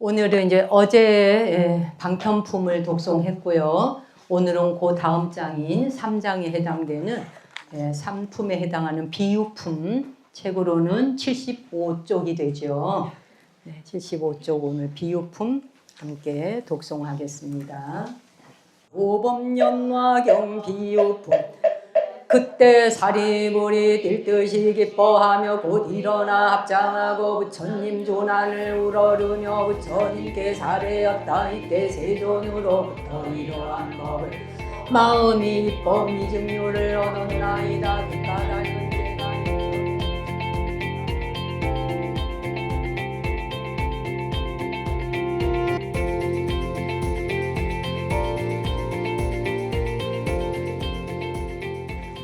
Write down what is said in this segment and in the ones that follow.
오늘은 이제 어제 방편품을 독송했고요. 오늘은 그 다음 장인 3장에 해당되는 3품에 해당하는 비유품 책으로는 75쪽이 되죠. 75쪽 오늘 비유품 함께 독송하겠습니다. 오범연화경 비유품. 그때 사리불이 뛸듯이 기뻐하며 곧 일어나 합장하고 부처님 조난을 우러르며 부처님께 사례였다. 이때 세존으로부터 이러한 법을 마음이 이법 미증류를 얻었나이다. 뒷바닥은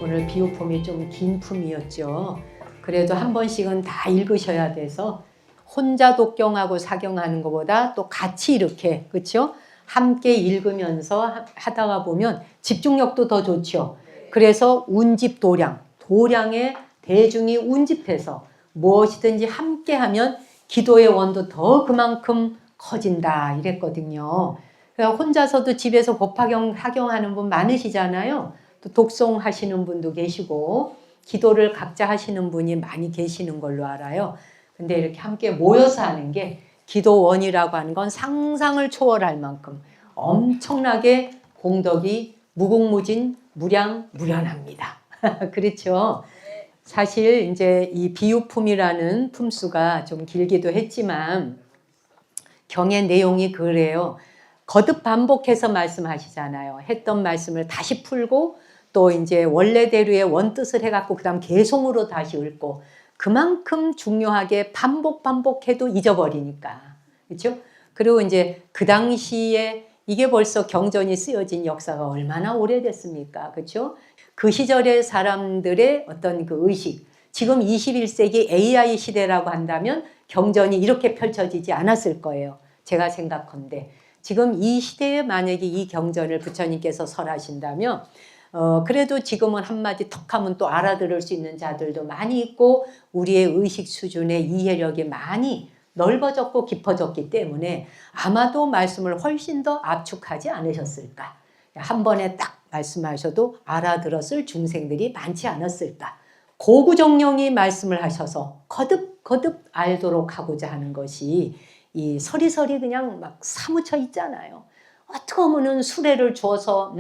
오늘 비유품이 좀 긴 품이었죠. 그래도 한 번씩은 다 읽으셔야 돼서 혼자 독경하고 사경하는 것보다 또 같이 이렇게 그렇죠? 함께 읽으면서 하다가 보면 집중력도 더 좋죠. 그래서 운집 도량에 대중이 운집해서 무엇이든지 함께 하면 기도의 원도 더 그만큼 커진다 이랬거든요. 혼자서도 집에서 법화경 사경하는 분 많으시잖아요. 또 독송하시는 분도 계시고 기도를 각자 하시는 분이 많이 계시는 걸로 알아요. 근데 이렇게 함께 모여서 하는 게 기도원이라고 하는 건 상상을 초월할 만큼 엄청나게 공덕이 무궁무진 무량무련합니다. 그렇죠? 사실 이제 이 비유품이라는 품수가 좀 길기도 했지만 경의 내용이 그래요. 거듭 반복해서 말씀하시잖아요. 했던 말씀을 다시 풀고 또 이제 원래대로의 원뜻을 해갖고 그 다음 개송으로 다시 읽고 그만큼 중요하게 반복해도 잊어버리니까. 그렇죠? 그리고 이제 그 당시에 이게 벌써 경전이 쓰여진 역사가 얼마나 오래됐습니까? 그렇죠? 그 시절의 사람들의 어떤 그 의식, 지금 21세기 AI 시대라고 한다면 경전이 이렇게 펼쳐지지 않았을 거예요. 제가 생각컨대. 지금 이 시대에 만약에 이 경전을 부처님께서 설하신다면 그래도 지금은 한마디 턱 하면 또 알아들을 수 있는 자들도 많이 있고 우리의 의식 수준의 이해력이 많이 넓어졌고 깊어졌기 때문에 아마도 말씀을 훨씬 더 압축하지 않으셨을까. 한 번에 딱 말씀하셔도 알아들었을 중생들이 많지 않았을까. 고구정령이 말씀을 하셔서 거듭 알도록 하고자 하는 것이 이 서리서리 그냥 막 사무쳐 있잖아요. 어떻게 하면은 수레를 줘서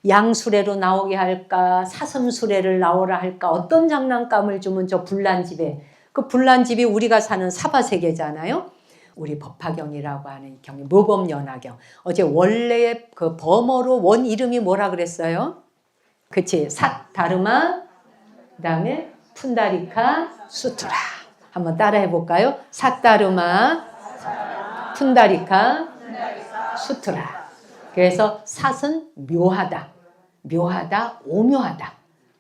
양수레로 나오게 할까 사슴수레를 나오라 할까 어떤 장난감을 주면 저 불난집에 그 불난집이 우리가 사는 사바세계잖아요. 우리 법화경이라고 하는 경이 모범연화경 어제 원래 그 범어로 원 이름이 뭐라 그랬어요? 그치 삿다르마 그다음에 푼다리카 수트라 한번 따라해 볼까요? 삿다르마 푼다리카 수트라. 그래서 삿은 묘하다 오묘하다.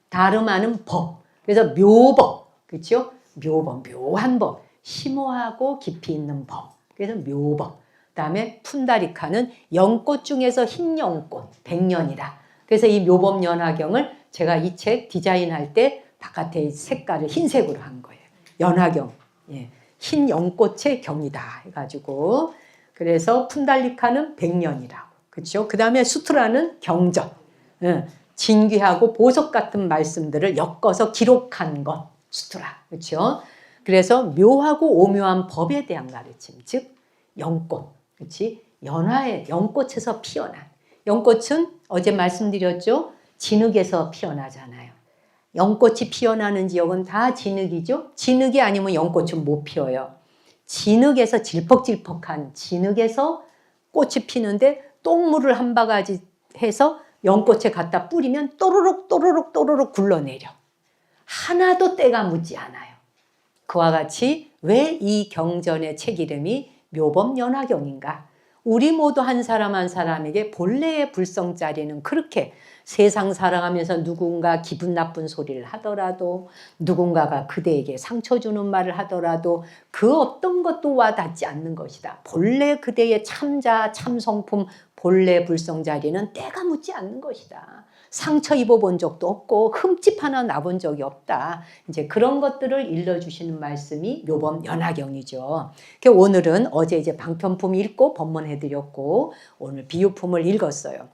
다르마는 법. 그래서 묘법. 그렇죠? 묘법, 묘한 법. 심오하고 깊이 있는 법. 그래서 묘법. 그다음에 푼다리카는 연꽃 중에서 흰 연꽃, 백년이다. 그래서 이 묘법연화경을 제가 이 책 디자인할 때 바깥에 색깔을 흰색으로 한 거예요. 연화경. 예. 흰 연꽃의 경이다 해가지고 그래서 푼달리카는 백년이라고 그렇죠. 그 다음에 수트라는 경적 진귀하고 보석 같은 말씀들을 엮어서 기록한 것 수트라 그렇죠. 그래서 묘하고 오묘한 법에 대한 가르침 즉 연꽃 그렇지 연화의 연꽃에서 피어난 연꽃은 어제 말씀드렸죠. 진흙에서 피어나잖아요. 연꽃이 피어나는 지역은 다 진흙이죠. 진흙이 아니면 연꽃은 못 피어요. 진흙에서 질퍽질퍽한 진흙에서 꽃이 피는데 똥물을 한 바가지 해서 연꽃에 갖다 뿌리면 또르륵 굴러내려. 하나도 때가 묻지 않아요. 그와 같이 왜 이 경전의 책 이름이 묘법연화경인가? 우리 모두 한 사람 한 사람에게 본래의 불성자리는 그렇게 세상 살아가면서 누군가 기분 나쁜 소리를 하더라도 누군가가 그대에게 상처 주는 말을 하더라도 그 어떤 것도 와닿지 않는 것이다. 본래 그대의 참자 참성품 본래 불성자리는 때가 묻지 않는 것이다. 상처 입어본 적도 없고 흠집 하나 나본 적이 없다. 이제 그런 것들을 일러주시는 말씀이 묘범 연화경이죠. 오늘은 어제 이제 방편품 읽고 법문해드렸고 오늘 비유품을 읽었어요.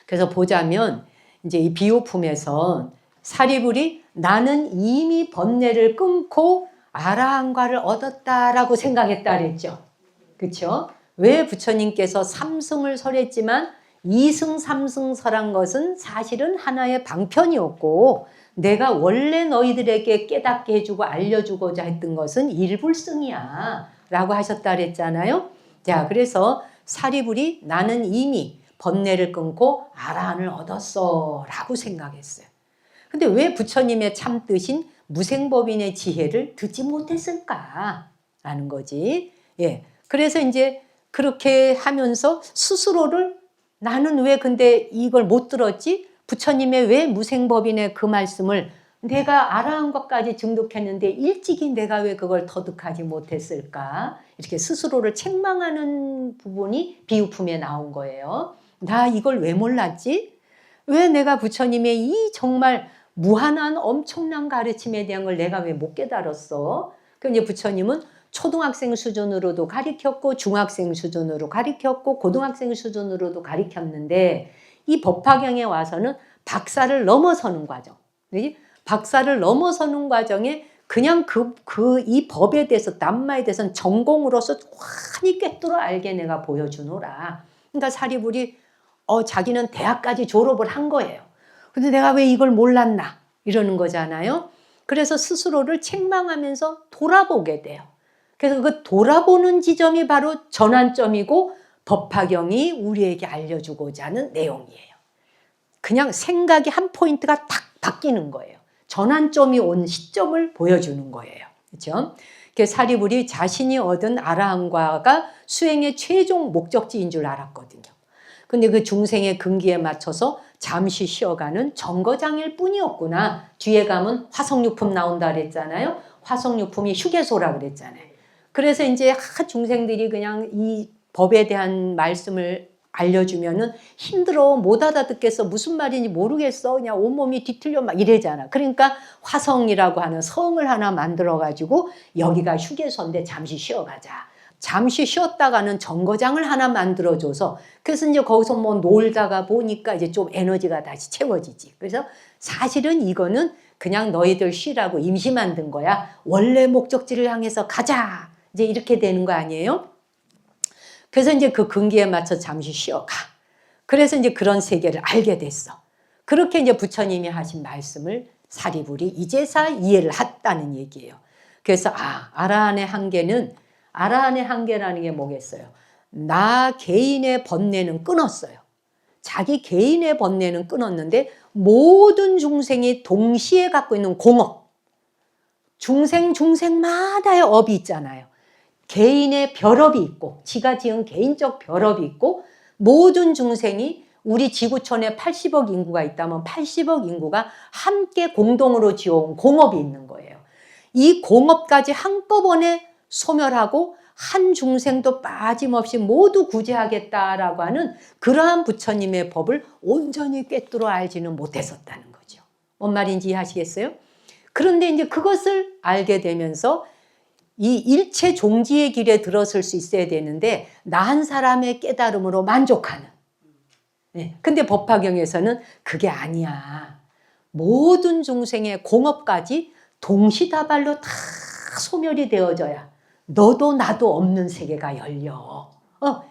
그래서 보자면 이제 이 비유품에서 사리불이 나는 이미 번뇌를 끊고 아라한과를 얻었다라고 생각했다 그랬죠. 그렇죠? 왜 부처님께서 삼승을 설했지만 이승 삼승 설한 것은 사실은 하나의 방편이었고 내가 원래 너희들에게 깨닫게 해주고 알려주고자 했던 것은 일불승이야 라고 하셨다 그랬잖아요. 자, 그래서 사리불이 나는 이미 번뇌를 끊고 아라한을 얻었어 라고 생각했어요. 근데 왜 부처님의 참뜻인 무생법인의 지혜를 듣지 못했을까 라는 거지. 예. 그래서 이제 그렇게 하면서 스스로를 나는 왜 근데 이걸 못 들었지? 부처님의 왜 무생법인의 그 말씀을 내가 아라한 것까지 증득했는데 일찍이 내가 왜 그걸 터득하지 못했을까? 이렇게 스스로를 책망하는 부분이 비유품에 나온 거예요. 나 이걸 왜 몰랐지? 왜 내가 부처님의 이 정말 무한한 엄청난 가르침에 대한 걸 내가 왜 못 깨달았어? 그러니까 부처님은 초등학생 수준으로도 가르쳤고 중학생 수준으로 가르쳤고 고등학생 수준으로도 가르쳤는데 이 법화경에 와서는 박사를 넘어서는 과정. 박사를 넘어서는 과정에 그냥 이 법에 대해서 남마에 대해서는 전공으로서 환히 꿰뚫어 알게 내가 보여주노라. 그러니까 사리불이 자기는 대학까지 졸업을 한 거예요. 근데 내가 왜 이걸 몰랐나 이러는 거잖아요. 그래서 스스로를 책망하면서 돌아보게 돼요. 그래서 그 돌아보는 지점이 바로 전환점이고 법화경이 우리에게 알려주고자 하는 내용이에요. 그냥 생각이 한 포인트가 탁 바뀌는 거예요. 전환점이 온 시점을 보여주는 거예요. 그렇죠? 사리불이 자신이 얻은 아라한과가 수행의 최종 목적지인 줄 알았거든요. 근데 그 중생의 근기에 맞춰서 잠시 쉬어가는 정거장일 뿐이었구나. 뒤에 가면 화성유품 나온다 그랬잖아요. 화성유품이 휴게소라 그랬잖아요. 그래서 이제 중생들이 그냥 이 법에 대한 말씀을 알려주면은 힘들어 못 알아듣겠어 무슨 말인지 모르겠어 그냥 온몸이 뒤틀려 막 이래잖아. 그러니까 화성이라고 하는 성을 하나 만들어 가지고 여기가 휴게소인데 잠시 쉬어가자. 잠시 쉬었다가는 정거장을 하나 만들어줘서 그래서 이제 거기서 뭐 놀다가 보니까 이제 좀 에너지가 다시 채워지지. 그래서 사실은 이거는 그냥 너희들 쉬라고 임시 만든 거야. 원래 목적지를 향해서 가자. 이제 이렇게 되는 거 아니에요? 그래서 이제 그 근기에 맞춰 잠시 쉬어가. 그래서 이제 그런 세계를 알게 됐어. 그렇게 이제 부처님이 하신 말씀을 사리불이 이제서 이해를 했다는 얘기예요. 그래서 아라한의 한계라는 게 뭐겠어요? 나 개인의 번뇌는 끊었어요. 자기 개인의 번뇌는 끊었는데 모든 중생이 동시에 갖고 있는 공업, 중생마다의 업이 있잖아요. 개인의 별업이 있고 지가 지은 개인적 별업이 있고 모든 중생이 우리 지구촌에 80억 인구가 있다면 80억 인구가 함께 공동으로 지어온 공업이 있는 거예요. 이 공업까지 한꺼번에 소멸하고 한 중생도 빠짐없이 모두 구제하겠다라고 하는 그러한 부처님의 법을 온전히 꿰뚫어 알지는 못했었다는 거죠. 뭔 말인지 이해하시겠어요? 그런데 이제 그것을 알게 되면서 이 일체 종지의 길에 들어설 수 있어야 되는데 나 한 사람의 깨달음으로 만족하는. 근데 법화경에서는 그게 아니야. 모든 중생의 공업까지 동시다발로 다 소멸이 되어져야 너도 나도 없는 세계가 열려.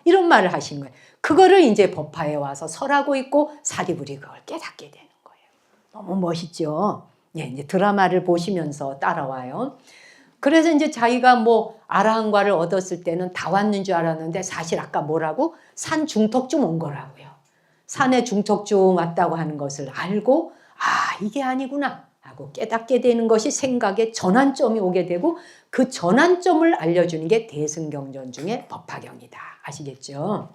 이런 말을 하신 거예요. 그거를 이제 법화에 와서 설하고 있고 사리불이 그걸 깨닫게 되는 거예요. 너무 멋있죠? 이제 드라마를 보시면서 따라와요. 그래서 이제 자기가 뭐 아라한과를 얻었을 때는 다 왔는 줄 알았는데 사실 아까 뭐라고? 산 중턱쯤 온 거라고요. 산에 중턱쯤 왔다고 하는 것을 알고 이게 아니구나 하고 깨닫게 되는 것이 생각의 전환점이 오게 되고 그 전환점을 알려주는 게 대승경전 중에 법화경이다. 아시겠죠?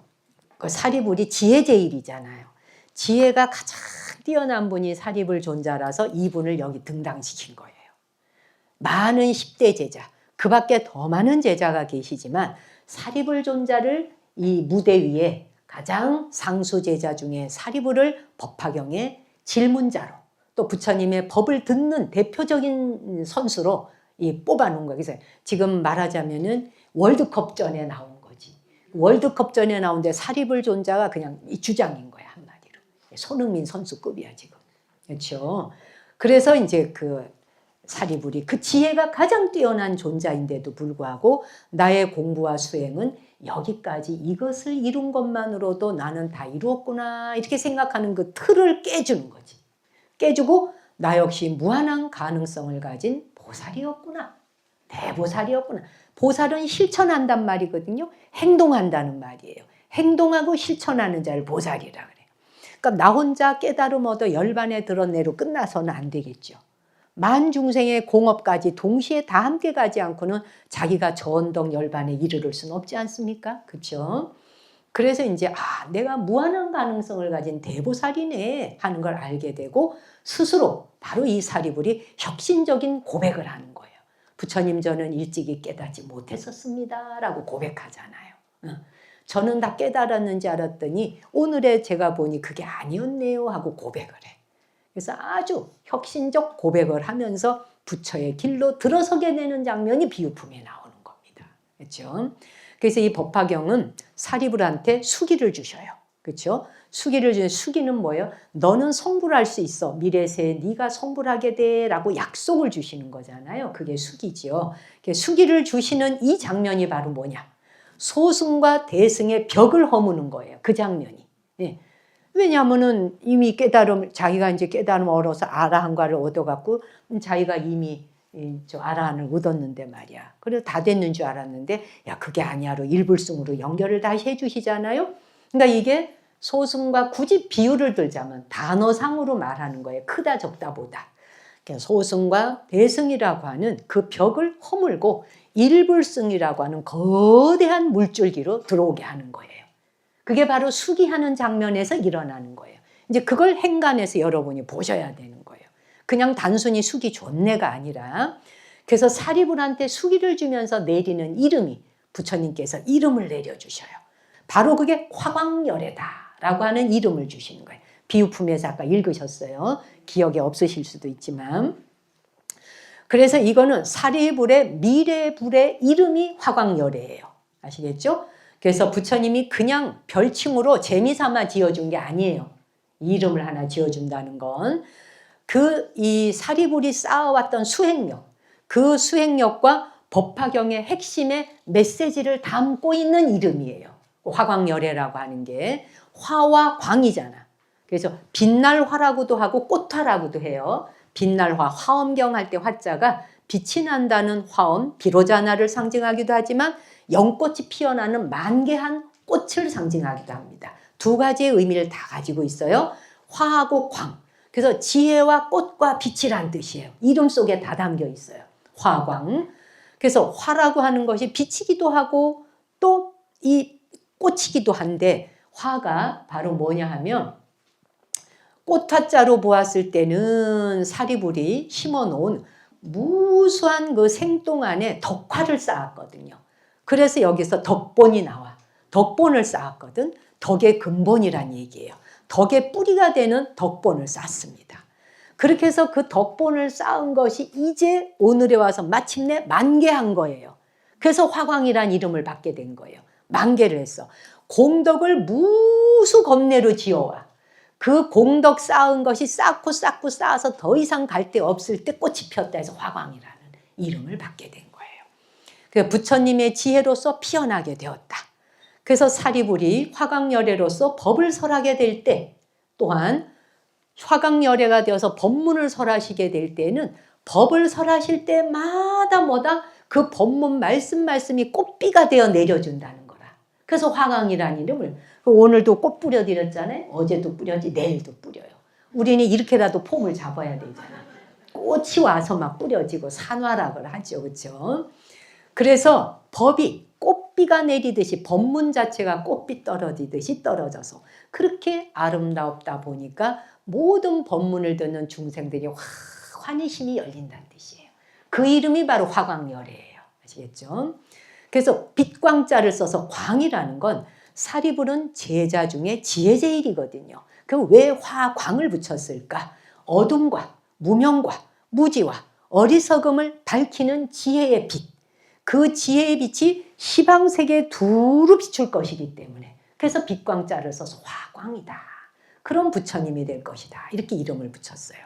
그 사리불이 지혜제일이잖아요. 지혜가 가장 뛰어난 분이 사리불 존자라서 이분을 여기 등당시킨 거예요. 많은 10대 제자, 그 밖에 더 많은 제자가 계시지만 사리불 존자를 이 무대 위에 가장 상수 제자 중에 사리부를 법화경의 질문자로 또 부처님의 법을 듣는 대표적인 선수로 뽑아놓은 거예요. 그래서 지금 말하자면은 월드컵전에 나온 거지. 월드컵전에 나오는데 사리불 존자가 그냥 이 주장인 거야, 한마디로. 손흥민 선수급이야 지금. 그렇죠. 그래서 이제 그 사리불이 그 지혜가 가장 뛰어난 존재인데도 불구하고 나의 공부와 수행은 여기까지 이것을 이룬 것만으로도 나는 다 이루었구나 이렇게 생각하는 그 틀을 깨주는 거지. 깨주고 나 역시 무한한 가능성을 가진 보살이었구나. 대보살이었구나. 보살은 실천한단 말이거든요. 행동한다는 말이에요. 행동하고 실천하는 자를 보살이라 그래요. 그러니까 나 혼자 깨달음 얻어 열반에 드러내로 끝나서는 안 되겠죠. 만중생의 공업까지 동시에 다 함께 가지 않고는 자기가 저언덕 열반에 이르를 수는 없지 않습니까? 그렇죠? 그래서 이제 내가 무한한 가능성을 가진 대보살이네 하는 걸 알게 되고 스스로 바로 이 사리불이 혁신적인 고백을 하는 거예요. 부처님 저는 일찍이 깨닫지 못했었습니다 라고 고백하잖아요. 저는 다 깨달았는지 알았더니 오늘에 제가 보니 그게 아니었네요 하고 고백을 해. 그래서 아주 혁신적 고백을 하면서 부처의 길로 들어서게 되는 장면이 비유품에 나오는 겁니다. 그렇죠? 그래서 이 법화경은 사리불한테 수기를 주셔요. 그렇죠? 수기를 주는 수기는 뭐예요? 너는 성불할 수 있어. 미래세에 네가 성불하게 돼 라고 약속을 주시는 거잖아요. 그게 수기지요. 수기를 주시는 이 장면이 바로 뭐냐? 소승과 대승의 벽을 허무는 거예요. 그 장면이. 예. 왜냐하면은 이미 자기가 이제 깨달음 얻어서 아라한과를 얻어갖고 자기가 이미 저 아라한을 얻었는데 말이야. 그래서 다 됐는 줄 알았는데 야 그게 아니야로 일불승으로 연결을 다시 해주시잖아요. 그러니까 이게 소승과 굳이 비유를 들자면 단어상으로 말하는 거예요. 크다 적다 보다. 그러니까 소승과 대승이라고 하는 그 벽을 허물고 일불승이라고 하는 거대한 물줄기로 들어오게 하는 거예요. 그게 바로 수기하는 장면에서 일어나는 거예요. 이제 그걸 행간해서 여러분이 보셔야 되는 거예요. 그냥 단순히 수기 존내가 아니라 그래서 사리불한테 수기를 주면서 내리는 이름이 부처님께서 이름을 내려주셔요. 바로 그게 화광열애다라고 하는 이름을 주시는 거예요. 비유품에서 아까 읽으셨어요. 기억에 없으실 수도 있지만 그래서 이거는 사리불의 미래불의 이름이 화광열애예요. 아시겠죠? 그래서 부처님이 그냥 별칭으로 재미삼아 지어준 게 아니에요. 이름을 하나 지어준다는 건 이 사리불이 쌓아왔던 수행력, 그 수행력과 법화경의 핵심의 메시지를 담고 있는 이름이에요. 화광열애라고 하는 게 화와 광이잖아. 그래서 빛날 화라고도 하고 꽃화라고도 해요. 빛날 화, 화엄경 할 때 화자가 빛이 난다는 화엄, 비로자나를 상징하기도 하지만 연꽃이 피어나는 만개한 꽃을 상징하기도 합니다. 두 가지의 의미를 다 가지고 있어요. 화하고 광. 그래서 지혜와 꽃과 빛이란 뜻이에요. 이름 속에 다 담겨 있어요. 화광. 그래서 화라고 하는 것이 빛이기도 하고 또 이 꽃이기도 한데 화가 바로 뭐냐 하면 꽃화자로 보았을 때는 사리불이 심어놓은 무수한 그 생동 안에 덕화를 쌓았거든요. 그래서 여기서 덕본이 나와. 덕본을 쌓았거든. 덕의 근본이란 얘기예요. 덕의 뿌리가 되는 덕본을 쌓습니다. 그렇게 해서 그 덕본을 쌓은 것이 이제 오늘에 와서 마침내 만개한 거예요. 그래서 화광이란 이름을 받게 된 거예요. 만개를 했어. 공덕을 무수 겁내로 지어와. 그 공덕 쌓은 것이 쌓고 쌓아서 더 이상 갈 데 없을 때 꽃이 피었다 해서 화광이라는 이름을 받게 된 거예요. 그래서 부처님의 지혜로서 피어나게 되었다. 그래서 사리불이 화광열애로서 법을 설하게 될 때 또한 화광열애가 되어서 법문을 설하시게 될 때는 법을 설하실 때마다 그 법문 말씀이 꽃비가 되어 내려준다는 거라. 그래서 화광이라는 이름을 오늘도 꽃 뿌려드렸잖아요. 어제도 뿌렸지 내일도 뿌려요. 우리는 이렇게라도 폼을 잡아야 되잖아. 꽃이 와서 막 뿌려지고 산화락을 하죠. 그렇죠? 그래서 법이 꽃비가 내리듯이 법문 자체가 꽃비 떨어지듯이 떨어져서 그렇게 아름답다 보니까 모든 법문을 듣는 중생들이 환희심이 열린다는 뜻이에요. 그 이름이 바로 화광열애예요. 아시겠죠? 그래서 빛광자를 써서 광이라는 건 사리불은 제자 중에 지혜제일이거든요. 그럼 왜 화광을 붙였을까? 어둠과 무명과 무지와 어리석음을 밝히는 지혜의 빛. 그 지혜의 빛이 희방세계 두루 비출 것이기 때문에 그래서 빛광자를 써서 화광이다. 그런 부처님이 될 것이다. 이렇게 이름을 붙였어요.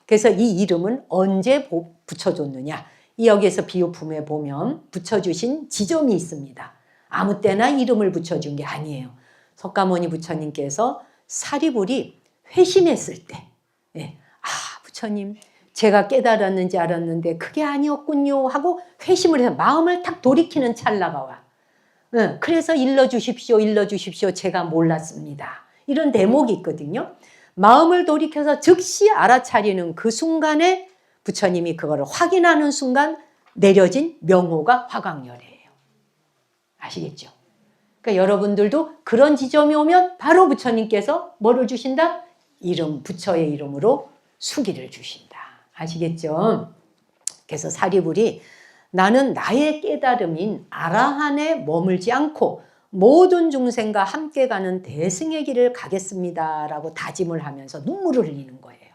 그래서 이 이름은 언제 붙여줬느냐? 여기에서 비유품에 보면 붙여주신 지점이 있습니다. 아무 때나 이름을 붙여준 게 아니에요. 석가모니 부처님께서 사리불이 회심했을 때, 부처님, 제가 깨달았는지 알았는데 그게 아니었군요 하고 회심을 해서 마음을 탁 돌이키는 찰나가 와. 그래서 일러주십시오, 일러주십시오. 제가 몰랐습니다. 이런 대목이 있거든요. 마음을 돌이켜서 즉시 알아차리는 그 순간에 부처님이 그거를 확인하는 순간 내려진 명호가 화광열애예요. 아시겠죠? 그러니까 여러분들도 그런 지점이 오면 바로 부처님께서 뭐를 주신다? 이름, 부처의 이름으로 수기를 주신다. 아시겠죠? 그래서 사리불이 나는 나의 깨달음인 아라한에 머물지 않고 모든 중생과 함께 가는 대승의 길을 가겠습니다라고 다짐을 하면서 눈물을 흘리는 거예요.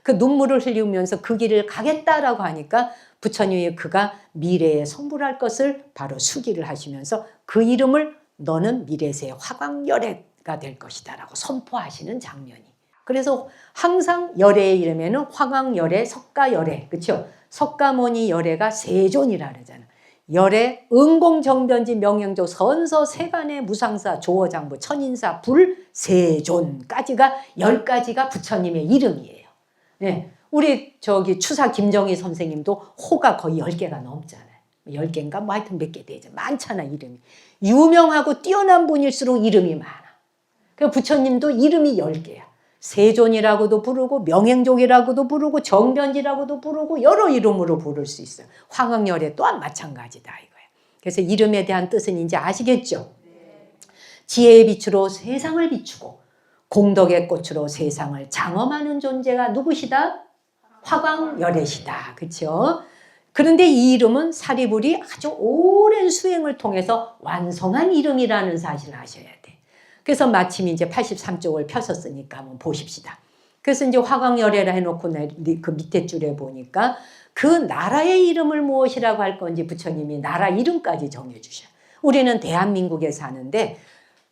그 눈물을 흘리면서 그 길을 가겠다라고 하니까 부처님이 그가 미래에 성불할 것을 바로 수기를 하시면서 그 이름을 너는 미래세의 화광열애가 될 것이다 라고 선포하시는 장면이. 그래서 항상 열애의 이름에는 화광열애, 석가열애, 그렇죠? 석가모니 열애가 세존이라 그러잖아. 열애, 응공정변지, 명행조, 선서, 세간의 무상사, 조어장부, 천인사, 불, 세존까지가 10가지가 부처님의 이름이에요. 네. 우리 추사 김정희 선생님도 호가 거의 10개가 넘잖아요. 10개인가? 뭐 하여튼 몇 개 되죠. 많잖아, 이름이. 유명하고 뛰어난 분일수록 이름이 많아. 그 부처님도 이름이 10개야. 세존이라고도 부르고 명행족이라고도 부르고 정변지라고도 부르고 여러 이름으로 부를 수 있어요. 화광열애 또한 마찬가지다 이거예요. 그래서 이름에 대한 뜻은 이제 아시겠죠? 지혜의 빛으로 세상을 비추고 공덕의 꽃으로 세상을 장엄하는 존재가 누구시다? 화광열애시다. 그렇죠? 그런데 이 이름은 사리불이 아주 오랜 수행을 통해서 완성한 이름이라는 사실을 아셔야 돼. 그래서 마침 이제 83쪽을 펴셨으니까 한번 보십시다. 그래서 이제 화광열애라 해놓고 그 밑에 줄에 보니까 그 나라의 이름을 무엇이라고 할 건지 부처님이 나라 이름까지 정해주셔요. 우리는 대한민국에 사는데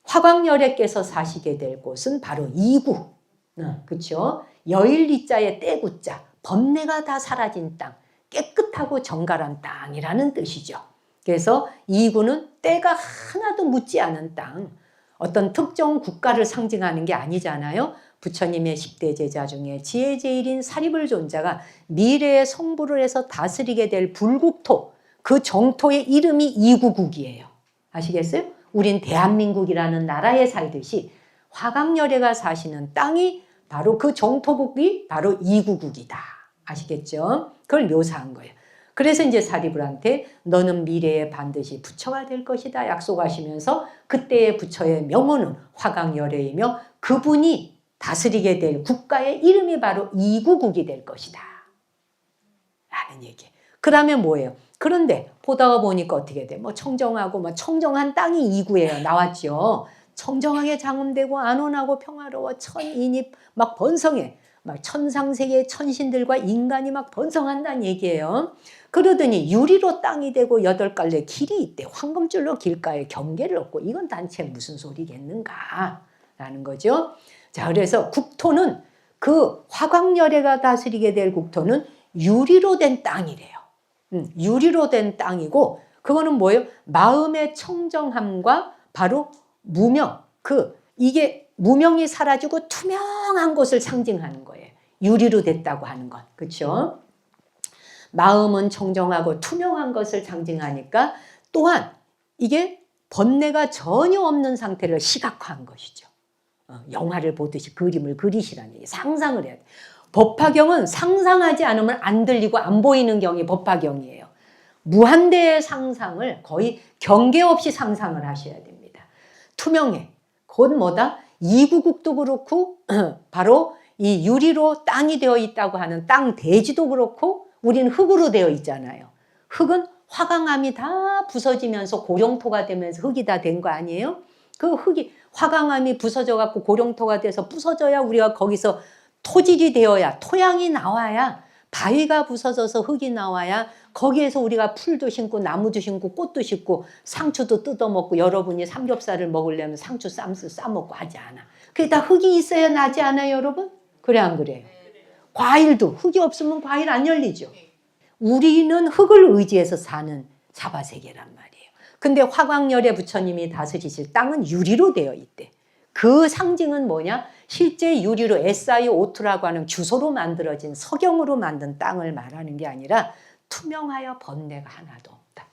화광열애께서 사시게 될 곳은 바로 이구. 그렇죠? 여일리자의 떼구자. 번뇌가 다 사라진 땅. 깨끗하고 정갈한 땅이라는 뜻이죠. 그래서 이구는 때가 하나도 묻지 않은 땅. 어떤 특정 국가를 상징하는 게 아니잖아요. 부처님의 10대 제자 중에 지혜제일인 사리불 존자가 미래에 성불을 해서 다스리게 될 불국토, 그 정토의 이름이 이구국이에요. 아시겠어요? 우린 대한민국이라는 나라에 살듯이 화광열애가 사시는 땅이 바로 그 정토국이 바로 이구국이다. 아시겠죠? 그걸 묘사한 거예요. 그래서 이제 사리불한테 너는 미래에 반드시 부처가 될 것이다 약속하시면서 그때의 부처의 명호는 화광열애이며 그분이 다스리게 될 국가의 이름이 바로 이구국이 될 것이다 라는 얘기. 그러면 뭐예요? 그런데 보다가 보니까 어떻게 돼? 뭐 청정하고 뭐 청정한 땅이 이구예요. 나왔죠. 청정하게 장엄되고 안온하고 평화로워 천인이 막 번성해. 막 천상세계의 천신들과 인간이 막 번성한다는 얘기예요. 그러더니 유리로 땅이 되고 8갈래 길이 있대. 황금줄로 길가에 경계를 얻고 이건 단체 무슨 소리겠는가 라는 거죠. 자, 그래서 국토는 그 화광열애가 다스리게 될 국토는 유리로 된 땅이래요. 유리로 된 땅이고 그거는 뭐예요? 마음의 청정함과 바로 무명. 이게 무명이 사라지고 투명한 것을 상징하는 거예요. 유리로 됐다고 하는 것. 그렇죠? 마음은 청정하고 투명한 것을 상징하니까 또한 이게 번뇌가 전혀 없는 상태를 시각화한 것이죠. 영화를 보듯이 그림을 그리시라는 얘기. 상상을 해야 돼. 법화경은 상상하지 않으면 안 들리고 안 보이는 경이 법화경이에요. 무한대의 상상을 거의 경계 없이 상상을 하셔야 됩니다. 투명해. 곧 뭐다? 이구국도 그렇고 바로 이 유리로 땅이 되어 있다고 하는 땅 대지도 그렇고 우리는 흙으로 되어 있잖아요. 흙은 화강암이 다 부서지면서 고령토가 되면서 흙이 다 된 거 아니에요? 그 흙이 화강암이 부서져 갖고 고령토가 돼서 부서져야 우리가 거기서 토질이 되어야 토양이 나와야 바위가 부서져서 흙이 나와야 거기에서 우리가 풀도 심고 나무도 심고 꽃도 심고 상추도 뜯어먹고 여러분이 삼겹살을 먹으려면 상추 싸먹고 하지 않아. 그게 다 흙이 있어야 나지 않아요 여러분? 그래 안 그래요? 과일도 흙이 없으면 과일 안 열리죠. 우리는 흙을 의지해서 사는 사바세계란 말이에요. 근데 화광열의 부처님이 다스리실 땅은 유리로 되어 있대. 그 상징은 뭐냐? 실제 유리로 SiO2라고 하는 주소로 만들어진 석영으로 만든 땅을 말하는 게 아니라 투명하여 번뇌가 하나도 없다.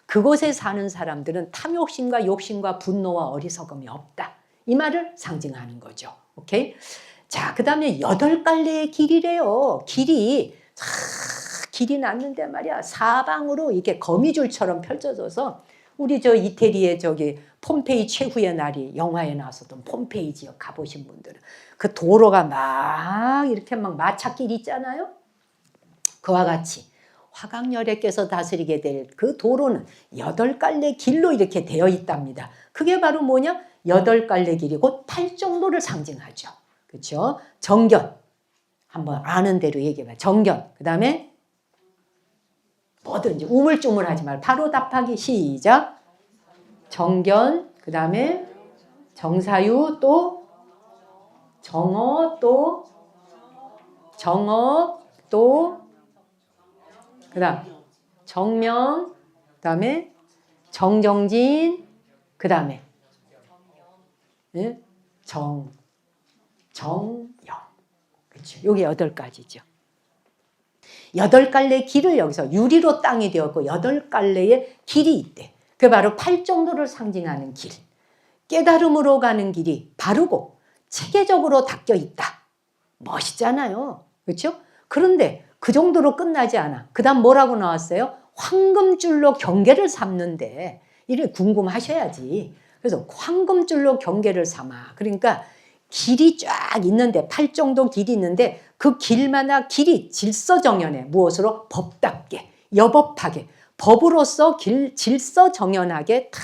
그곳에 사는 사람들은 탐욕심과 욕심과 분노와 어리석음이 없다. 이 말을 상징하는 거죠. 오케이? 자, 그 다음에 8갈래의 길이래요. 길이 났는데 말이야. 사방으로 이렇게 거미줄처럼 펼쳐져서 우리 저 이태리의 저기 폼페이 최후의 날이 영화에 나왔었던 폼페이 지역 가보신 분들은 그 도로가 막 이렇게 막 마차길 있잖아요. 그와 같이 화강열애께서 다스리게 될 그 도로는 8갈래 길로 이렇게 되어 있답니다. 그게 바로 뭐냐? 8갈래 길이 곧 팔정도를 상징하죠. 그렇죠? 정견. 한번 아는 대로 얘기해봐. 정견. 그 다음에 뭐든지 우물쭈물하지 말고 바로 답하기 시작. 정견. 그 다음에 정사유 또 정어 또 정업 또 그 다음 정명 그 다음에 정정진 그 다음에 정영. 그렇죠. 요게 8가지죠. 8갈래 길을 여기서 유리로 땅이 되었고 8갈래의 길이 있대. 그게 바로 팔정도를 상징하는 길. 깨달음으로 가는 길이 바르고 체계적으로 닦여 있다. 멋있잖아요. 그렇죠? 그런데 그 정도로 끝나지 않아. 그 다음 뭐라고 나왔어요? 황금줄로 경계를 삼는데 이를 궁금하셔야지. 그래서 황금줄로 경계를 삼아. 그러니까 길이 쫙 있는데 팔정도 길이 있는데 그 길마다 길이 질서정연해. 무엇으로? 법답게, 여법하게. 법으로서 질서정연하게 다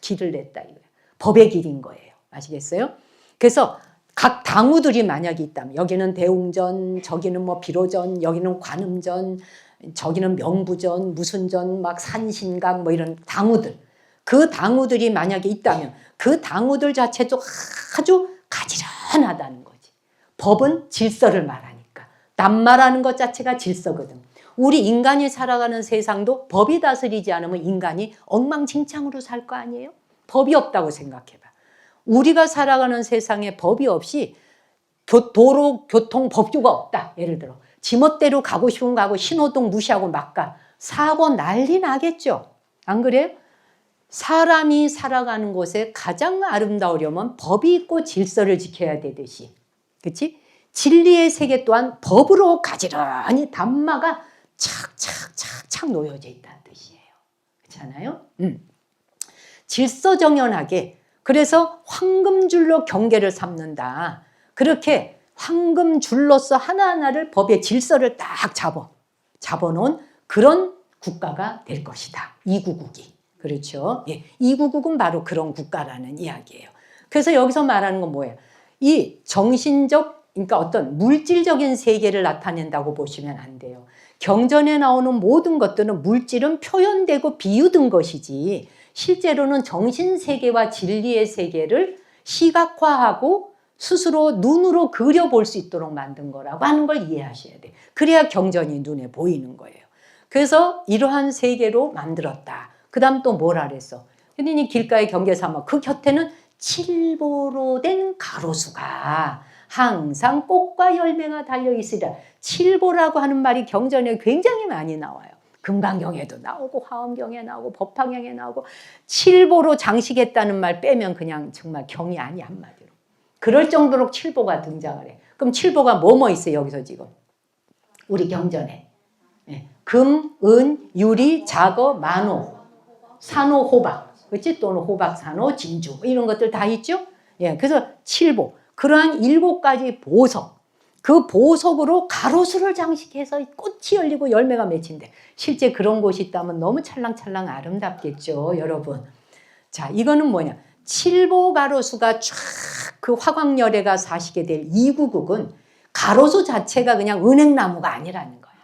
길을 냈다. 이거예요. 법의 길인 거예요. 아시겠어요? 그래서 각 당우들이 만약에 있다면 여기는 대웅전, 저기는 뭐 비로전, 여기는 관음전, 저기는 명부전, 무슨 전, 막 산신각 뭐 이런 당우들. 그 당우들이 만약에 있다면 그 당우들 자체도 아주 가지런하다는 거지. 법은 질서를 말하니까. 남 말하는 것 자체가 질서거든. 우리 인간이 살아가는 세상도 법이 다스리지 않으면 인간이 엉망진창으로 살 거 아니에요? 법이 없다고 생각해봐. 우리가 살아가는 세상에 법이 없이 도로, 교통, 법규가 없다. 예를 들어 지멋대로 가고 싶으면 가고 신호등 무시하고 막 가. 사고 난리 나겠죠. 안 그래요? 사람이 살아가는 곳에 가장 아름다우려면 법이 있고 질서를 지켜야 되듯이. 그치? 진리의 세계 또한 법으로 가지런히 단마가 착착착착 놓여져 있다는 뜻이에요. 그렇잖아요? 질서정연하게. 그래서 황금줄로 경계를 삼는다. 그렇게 황금줄로서 하나하나를 법의 질서를 딱 잡아놓은 그런 국가가 될 것이다. 이구국이. 그렇죠. 예, 이구국은 바로 그런 국가라는 이야기예요. 그래서 여기서 말하는 건 뭐예요? 이 정신적, 그러니까 어떤 물질적인 세계를 나타낸다고 보시면 안 돼요. 경전에 나오는 모든 것들은 물질은 표현되고 비유된 것이지 실제로는 정신세계와 진리의 세계를 시각화하고 스스로 눈으로 그려볼 수 있도록 만든 거라고 하는 걸 이해하셔야 돼요. 그래야 경전이 눈에 보이는 거예요. 그래서 이러한 세계로 만들었다. 그 다음 또 뭐라 그랬어? 그러니 길가의 경계삼아 그 곁에는 칠보로 된 가로수가 항상 꽃과 열매가 달려있으리라. 칠보라고 하는 말이 경전에 굉장히 많이 나와요. 금강경에도 나오고 화엄경에 나오고 법화경에 나오고 칠보로 장식했다는 말 빼면 그냥 정말 경이 아니야 한마디로. 그럴 정도로 칠보가 등장을 해. 그럼 칠보가 뭐뭐 있어요 여기서 지금? 우리 경전에. 네. 금, 은, 유리, 자거, 만호, 산호, 호박. 그렇지? 또는 호박, 산호, 진주 이런 것들 다 있죠? 예, 그래서 칠보. 그러한 7가지 보석. 그 보석으로 가로수를 장식해서 꽃이 열리고 열매가 맺힌대. 실제 그런 곳이 있다면 너무 찰랑찰랑 아름답겠죠, 여러분. 자, 이거는 뭐냐? 칠보 가로수가 쫙 그 화광열애가 사시게 될 이구국은 가로수 자체가 그냥 은행나무가 아니라는 거야.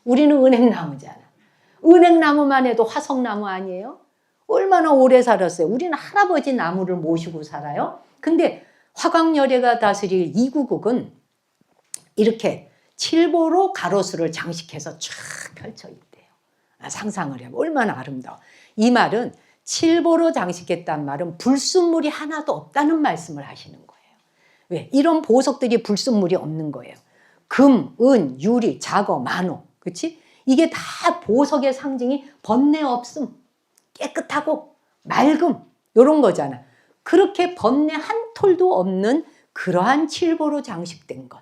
우리는 은행나무잖아. 은행나무만 해도 화석나무 아니에요? 얼마나 오래 살았어요. 우리는 할아버지 나무를 모시고 살아요. 근데 화광열애가 다스릴 이구국은 이렇게 칠보로 가로수를 장식해서 쫙 펼쳐 있대요. 상상을 해봐. 얼마나 아름다워. 이 말은 칠보로 장식했단 말은 불순물이 하나도 없다는 말씀을 하시는 거예요. 왜? 이런 보석들이 불순물이 없는 거예요. 금, 은, 유리, 자거, 만호. 그치? 이게 다 보석의 상징이 번뇌 없음, 깨끗하고 맑음, 이런 거잖아. 그렇게 번뇌 한 톨도 없는 그러한 칠보로 장식된 것.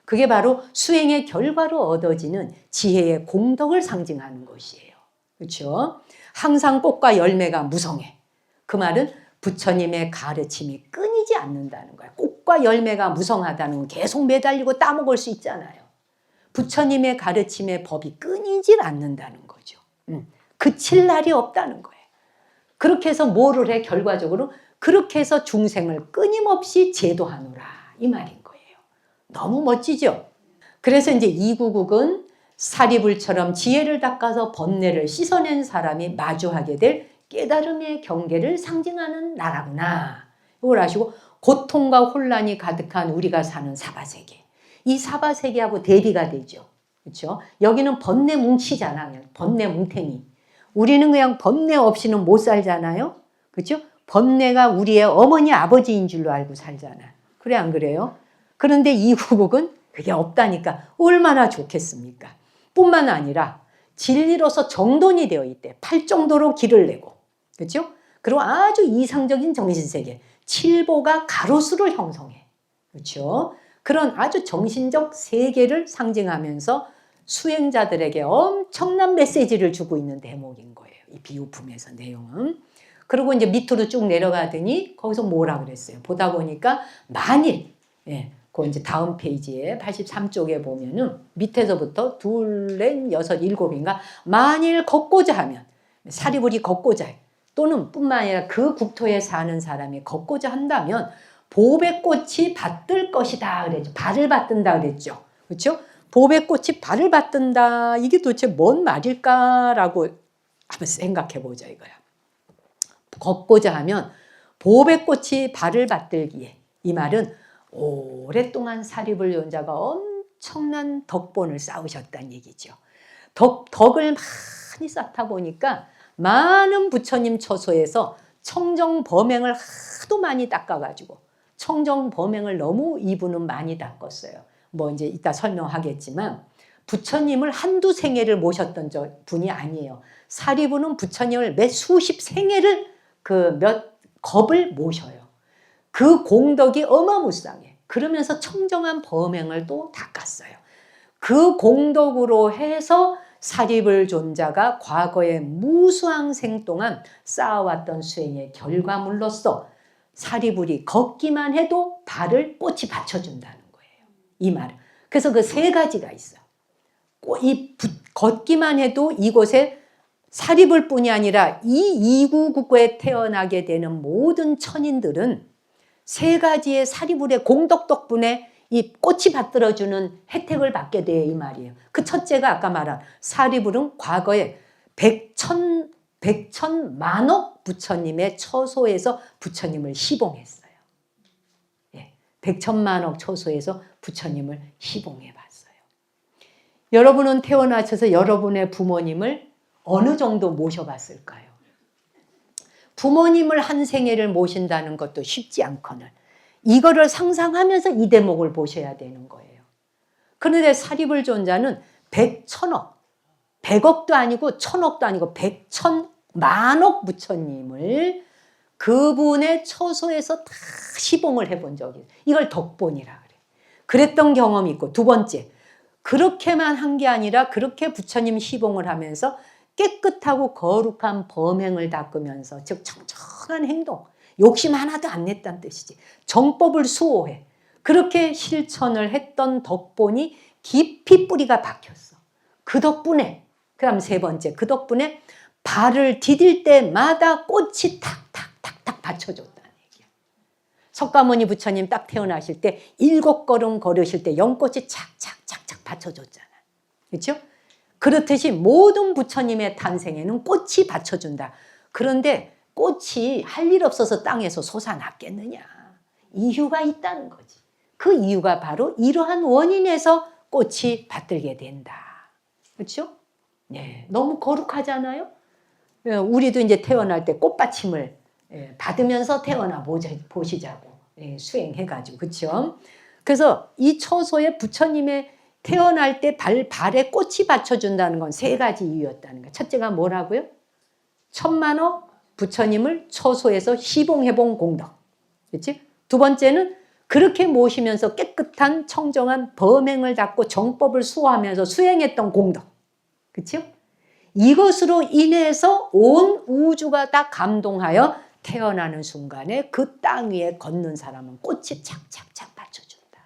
그게 바로 수행의 결과로 얻어지는 지혜의 공덕을 상징하는 것이에요. 그렇죠? 항상 꽃과 열매가 무성해. 그 말은 부처님의 가르침이 끊이지 않는다는 거야. 꽃과 열매가 무성하다는 건 계속 매달리고 따먹을 수 있잖아요. 부처님의 가르침의 법이 끊이질 않는다는 거죠. 그칠 날이 없다는 거예요. 그렇게 해서 뭐를 해? 결과적으로 그렇게 해서 중생을 끊임없이 제도하노라 이 말인 거예요. 너무 멋지죠? 그래서 이제 이구국은 사리불처럼 지혜를 닦아서 번뇌를 씻어낸 사람이 마주하게 될 깨달음의 경계를 상징하는 나라구나. 이걸 아시고 고통과 혼란이 가득한 우리가 사는 사바세계. 이 사바세계하고 대비가 되죠. 그렇죠? 여기는 번뇌 뭉치잖아요. 번뇌 뭉탱이. 우리는 그냥 번뇌 없이는 못 살잖아요. 그렇죠? 번뇌가 우리의 어머니 아버지인 줄로 알고 살잖아요. 그래 안 그래요? 그런데 이구국은 그게 없다니까 얼마나 좋겠습니까? 뿐만 아니라 진리로서 정돈이 되어 있대. 팔 정도로 길을 내고. 그렇죠? 그리고 아주 이상적인 정신세계. 칠보가 가로수를 형성해. 그렇죠? 그런 아주 정신적 세계를 상징하면서 수행자들에게 엄청난 메시지를 주고 있는 대목인 거예요. 이 비유품에서 내용은. 그리고 이제 밑으로 쭉 내려가더니 거기서 뭐라 그랬어요? 보다 보니까 만일, 그 이제 다음 페이지에 83쪽에 보면은 밑에서부터 둘, 넷, 여섯, 일곱인가 만일 걷고자 하면 사리불이 걷고자 해. 또는 뿐만 아니라 그 국토에 사는 사람이 걷고자 한다면 보배꽃이 받들 것이다 그랬죠. 발을 받든다 그랬죠. 그렇죠? 보배꽃이 발을 받든다. 이게 도대체 뭔 말일까라고 한번 생각해 보자 이거야. 걷고자 하면 보배꽃이 발을 받들기에 이 말은 오랫동안 사리불 연자가 엄청난 덕본을 쌓으셨다는 얘기죠. 덕을 많이 쌓다 보니까 많은 부처님 처소에서 청정 범행을 하도 많이 닦아가지고 청정 범행을 너무 이분은 많이 닦았어요. 뭐 이제 이따 설명하겠지만 부처님을 한두 생애를 모셨던 분이 아니에요. 사리부는 부처님을 몇 수십 생애를 그 몇 겁을 모셔요. 그 공덕이 어마무쌍해. 그러면서 청정한 범행을 또 닦았어요. 그 공덕으로 해서 사리불 존자가 과거의 무수항생 동안 쌓아왔던 수행의 결과물로서 사리불이 걷기만 해도 발을 꽃이 받쳐준다는 거예요. 이 말은. 그래서 그 세 가지가 있어요. 걷기만 해도 이곳에 사리불뿐이 아니라 이 이구국에 태어나게 되는 모든 천인들은 세 가지의 사리불의 공덕 덕분에 이 꽃이 받들어주는 혜택을 받게 돼 이 말이에요. 그 첫째가 아까 말한 사리불은 과거에 백천만억 부처님의 처소에서 부처님을 시봉했어요. 백천만억 처소에서 부처님을 시봉해봤어요. 여러분은 태어나셔서 여러분의 부모님을 어느 정도 모셔봤을까요? 부모님을 한 생애를 모신다는 것도 쉽지 않거늘 이거를 상상하면서 이 대목을 보셔야 되는 거예요. 그런데 사리불 존자는 백천억, 백억도 아니고 천억도 아니고 백천만억 부처님을 그분의 처소에서 다 시봉을 해본 적이 있어요. 이걸 덕본이라 그래요. 그랬던 경험이 있고 두 번째, 그렇게만 한 게 아니라 그렇게 부처님 시봉을 하면서 깨끗하고 거룩한 범행을 닦으면서 즉 청정한 행동, 욕심 하나도 안 냈다는 뜻이지. 정법을 수호해. 그렇게 실천을 했던 덕본이 깊이 뿌리가 박혔어. 그 덕분에, 그 다음 세 번째, 그 덕분에 발을 디딜 때마다 꽃이 탁탁탁탁 받쳐줬다는 석가모니 부처님 딱 태어나실 때 7걸음 걸으실 때 연꽃이 착착착착 받쳐줬잖아요. 그렇죠? 그렇듯이 모든 부처님의 탄생에는 꽃이 받쳐준다. 그런데 꽃이 할 일 없어서 땅에서 솟아났겠느냐. 이유가 있다는 거지. 그 이유가 바로 이러한 원인에서 꽃이 받들게 된다. 그렇죠? 네, 너무 거룩하잖아요. 우리도 이제 태어날 때 꽃받침을 받으면서 태어나 보시자고 수행해가지고, 그렇죠? 그래서 이 처소에 부처님의 태어날 때 발에 꽃이 받쳐준다는 건 3가지 이유였다는 거예요. 첫째가 뭐라고요? 천만억 부처님을 처소에서 시봉해본 공덕. 그렇지? 두 번째는 그렇게 모시면서 깨끗한 청정한 범행을 닦고 정법을 수호하면서 수행했던 공덕. 그렇죠? 이것으로 인해서 온 우주가 다 감동하여 태어나는 순간에 그 땅 위에 걷는 사람은 꽃이 착착착 받쳐준다.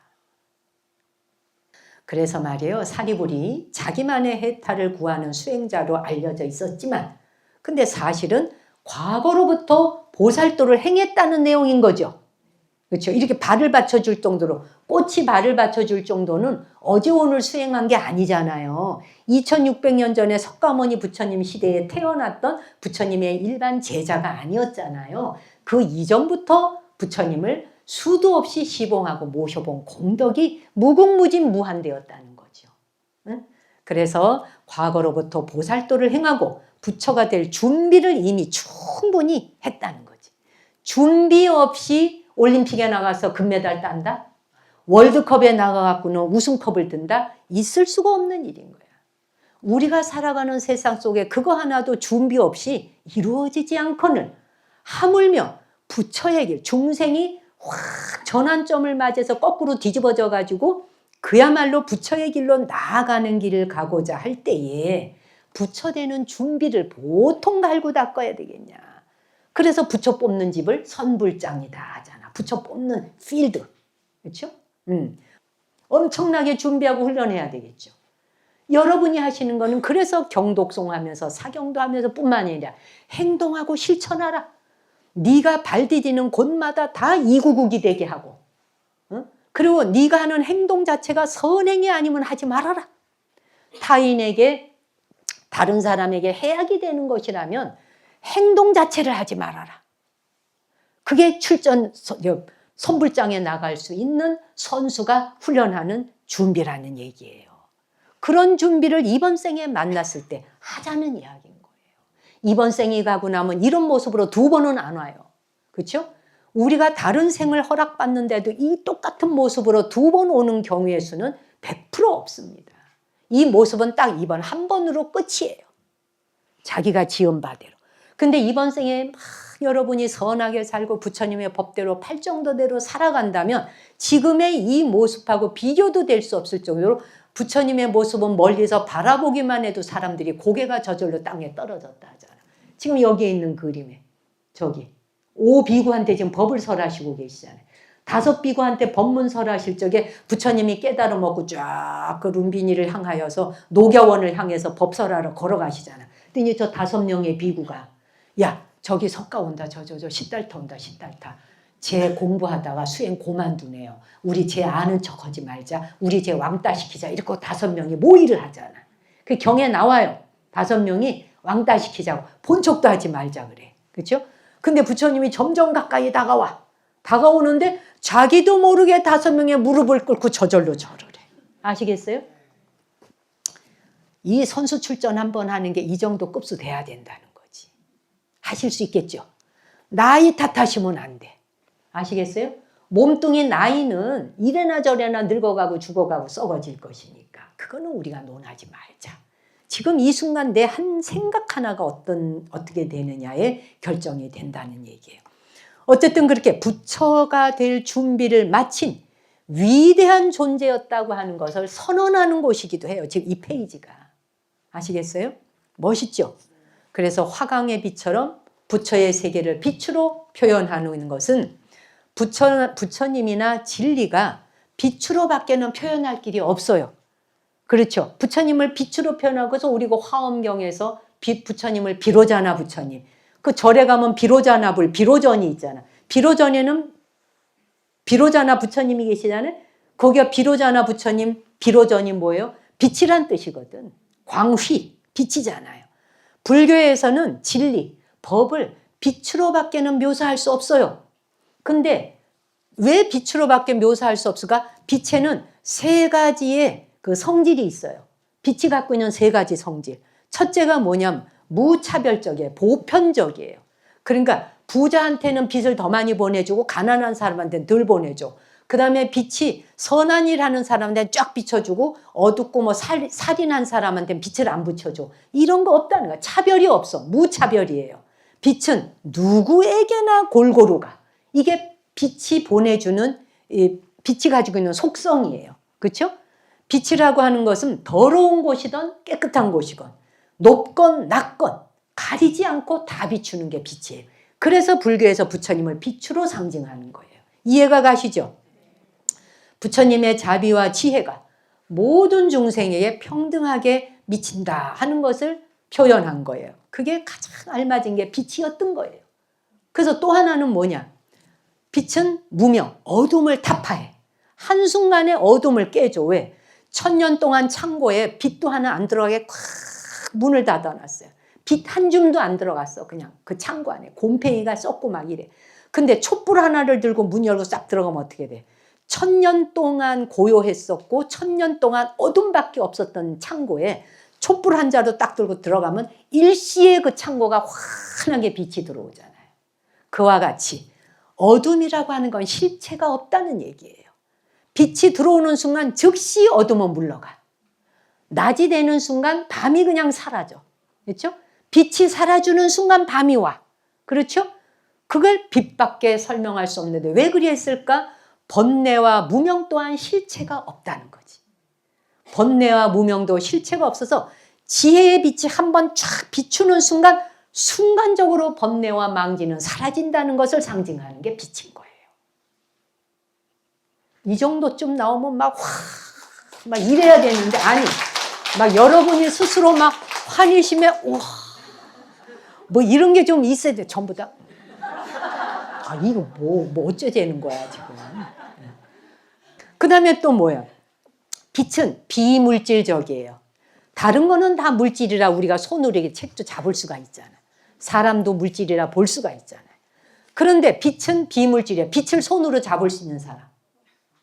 그래서 말이에요. 사리불이 자기만의 해탈을 구하는 수행자로 알려져 있었지만 근데 사실은 과거로부터 보살도를 행했다는 내용인 거죠. 그렇죠? 이렇게 발을 받쳐줄 정도로 꽃이 발을 받쳐줄 정도는 어제 오늘 수행한 게 아니잖아요. 2600년 전에 석가모니 부처님 시대에 태어났던 부처님의 일반 제자가 아니었잖아요. 그 이전부터 부처님을 수도 없이 시봉하고 모셔본 공덕이 무궁무진 무한되었다는 거죠. 그래서 과거로부터 보살도를 행하고 부처가 될 준비를 이미 충분히 했다는 거지. 준비 없이 올림픽에 나가서 금메달 딴다? 월드컵에 나가갖고는 우승컵을 든다? 있을 수가 없는 일인 거야. 우리가 살아가는 세상 속에 그거 하나도 준비 없이 이루어지지 않거늘 하물며 부처의 길, 중생이 확 전환점을 맞아서 거꾸로 뒤집어져 가지고 그야말로 부처의 길로 나아가는 길을 가고자 할 때에 부처 되는 준비를 보통 갈고 닦아야 되겠냐. 그래서 부처 뽑는 집을 선불장이다 하잖아. 부처 뽑는 필드. 그렇죠? 엄청나게 준비하고 훈련해야 되겠죠. 여러분이 하시는 거는 그래서 경독송 하면서 사경도 하면서 뿐만 아니라 행동하고 실천하라. 네가 발 디디는 곳마다 다 이구국이 되게 하고 그리고 네가 하는 행동 자체가 선행이 아니면 하지 말아라. 타인에게 다른 사람에게 해악이 되는 것이라면 행동 자체를 하지 말아라. 그게 출전 선불장에 나갈 수 있는 선수가 훈련하는 준비라는 얘기예요. 그런 준비를 이번 생에 만났을 때 하자는 이야기인 거예요. 이번 생이 가고 나면 이런 모습으로 2번은 안 와요. 그렇죠? 우리가 다른 생을 허락받는데도 이 똑같은 모습으로 2번 오는 경우의 수는 100% 없습니다. 이 모습은 딱 이번 한 번으로 끝이에요. 자기가 지은 바대로. 근데 이번 생에 막 여러분이 선하게 살고 부처님의 법대로 팔정도대로 살아간다면 지금의 이 모습하고 비교도 될 수 없을 정도로 부처님의 모습은 멀리서 바라보기만 해도 사람들이 고개가 저절로 땅에 떨어졌다 하잖아. 지금 여기에 있는 그림에 저기 5비구한테 지금 법을 설하시고 계시잖아요. 5비구한테 법문 설하실 적에 부처님이 깨달음 얻고 쫙 그 룸비니를 향하여서 녹여원을 향해서 법설하러 걸어가시잖아. 근데 저 5명의 비구가 야 저기 석가 온다 저 시달타 온다 시달타. 쟤 공부하다가 수행 고만두네요. 우리 쟤 아는 척 하지 말자. 우리 쟤 왕따 시키자. 이렇게 5명이 모의를 하잖아. 그 경에 나와요. 5명이 왕따 시키자고. 본 척도 하지 말자 그래. 그렇죠? 근데 부처님이 점점 가까이 다가오는데 자기도 모르게 5명의 무릎을 꿇고 저절로 절을 해. 아시겠어요? 이 선수 출전 한번 하는 게 이 정도 급수 돼야 된다는 거지. 하실 수 있겠죠? 나이 탓하시면 안 돼. 아시겠어요? 몸뚱이 나이는 이래나 저래나 늙어가고 죽어가고 썩어질 것이니까 그거는 우리가 논하지 말자. 지금 이 순간 내 한 생각 하나가 어떻게 되느냐에 결정이 된다는 얘기예요. 어쨌든 그렇게 부처가 될 준비를 마친 위대한 존재였다고 하는 것을 선언하는 곳이기도 해요. 지금 이 페이지가. 아시겠어요? 멋있죠? 그래서 화강의 빛처럼 부처의 세계를 빛으로 표현하는 것은 부처님이나 진리가 빛으로 밖에는 표현할 길이 없어요. 그렇죠? 부처님을 빛으로 표현하고서 우리가 화엄경에서 부처님을 비로자나 부처님. 그 절에 가면 비로자나 불, 비로전이 있잖아. 비로전에는 비로자나 부처님이 계시잖아요. 거기가 비로자나 부처님, 비로전이 뭐예요? 빛이란 뜻이거든. 광휘, 빛이잖아요. 불교에서는 진리, 법을 빛으로밖에는 묘사할 수 없어요. 근데 왜 빛으로밖에 묘사할 수 없을까? 빛에는 세 가지의 그 성질이 있어요. 빛이 갖고 있는 세 가지 성질. 첫째가 뭐냐면 무차별적이에요. 보편적이에요. 그러니까 부자한테는 빛을 더 많이 보내주고 가난한 사람한테는 덜 보내줘. 그 다음에 빛이 선한 일 하는 사람한테는 쫙 비춰주고 어둡고 뭐 살인한 사람한테는 빛을 안 비춰줘. 이런 거 없다는 거야. 차별이 없어. 무차별이에요. 빛은 누구에게나 골고루 가. 이게 빛이 보내주는, 빛이 가지고 있는 속성이에요. 그렇죠? 빛이라고 하는 것은 더러운 곳이든 깨끗한 곳이건 높건 낮건 가리지 않고 다 비추는 게 빛이에요. 그래서 불교에서 부처님을 빛으로 상징하는 거예요. 이해가 가시죠? 부처님의 자비와 지혜가 모든 중생에게 평등하게 미친다 하는 것을 표현한 거예요. 그게 가장 알맞은 게 빛이었던 거예요. 그래서 또 하나는 뭐냐? 빛은 무명, 어둠을 타파해. 한순간에 어둠을 깨줘. 왜? 1000년 동안 창고에 빛도 하나 안 들어가게 콱 문을 닫아놨어요. 빛 한 줌도 안 들어갔어. 그냥 그 창고 안에 곰팡이가 썩고 막 이래. 근데 촛불 하나를 들고 문 열고 싹 들어가면 어떻게 돼? 1000년 동안 고요했었고 1000년 동안 어둠밖에 없었던 창고에 촛불 한 자루 딱 들고 들어가면 일시에 그 창고가 환하게 빛이 들어오잖아요. 그와 같이 어둠이라고 하는 건 실체가 없다는 얘기예요. 빛이 들어오는 순간 즉시 어둠은 물러가. 낮이 되는 순간 밤이 그냥 사라져. 그렇죠? 빛이 사라지는 순간 밤이 와. 그렇죠? 그걸 빛밖에 설명할 수 없는데 왜 그랬을까? 번뇌와 무명 또한 실체가 없다는 거지. 번뇌와 무명도 실체가 없어서 지혜의 빛이 한번 쫙 비추는 순간 순간적으로 번뇌와 망지는 사라진다는 것을 상징하는 게 빛인 거예요. 이 정도쯤 나오면 막 이래야 되는데 아니 막 여러분이 스스로 막 환희심에 우와 뭐 이런 게 좀 있어야 돼. 전부 다 아 이거 뭐 어쩌자는 거야 지금. 그 다음에 또 뭐야? 빛은 비물질적이에요. 다른 거는 다 물질이라 우리가 손으로 이렇게 책도 잡을 수가 있잖아요. 사람도 물질이라 볼 수가 있잖아요. 그런데 빛은 비물질이에요. 빛을 손으로 잡을 수 있는 사람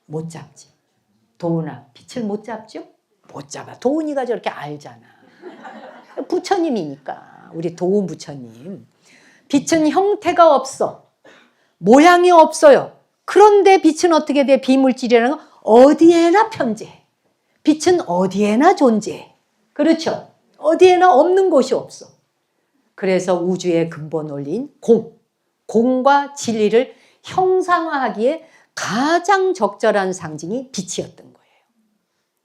못 잡지. 도훈아, 빛을 못 잡죠? 못 잡아. 도훈이가 저렇게 알잖아. 부처님이니까 우리 도훈 부처님. 빛은 형태가 없어. 모양이 없어요. 그런데 빛은 어떻게 돼? 비물질이라는 건 어디에나 편재해. 빛은 어디에나 존재해. 그렇죠? 어디에나 없는 곳이 없어. 그래서 우주의 근본 원리인 공과 진리를 형상화하기에 가장 적절한 상징이 빛이었던 거예요.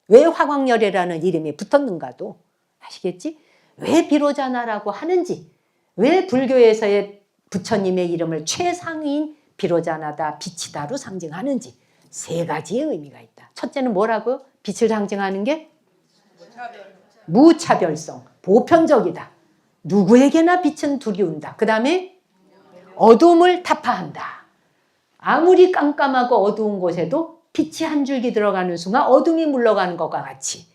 왜 화광열애라는 이름이 붙었는가도 아시겠지? 왜 비로자나라고 하는지, 왜 불교에서의 부처님의 이름을 최상위인 비로자나다, 빛이다로 상징하는지 세 가지의 의미가 있다. 첫째는 뭐라고요? 빛을 상징하는 게 무차별성, 보편적이다. 누구에게나 빛은 두리운다. 그 다음에 어둠을 타파한다. 아무리 깜깜하고 어두운 곳에도 빛이 한 줄기 들어가는 순간 어둠이 물러가는 것과 같이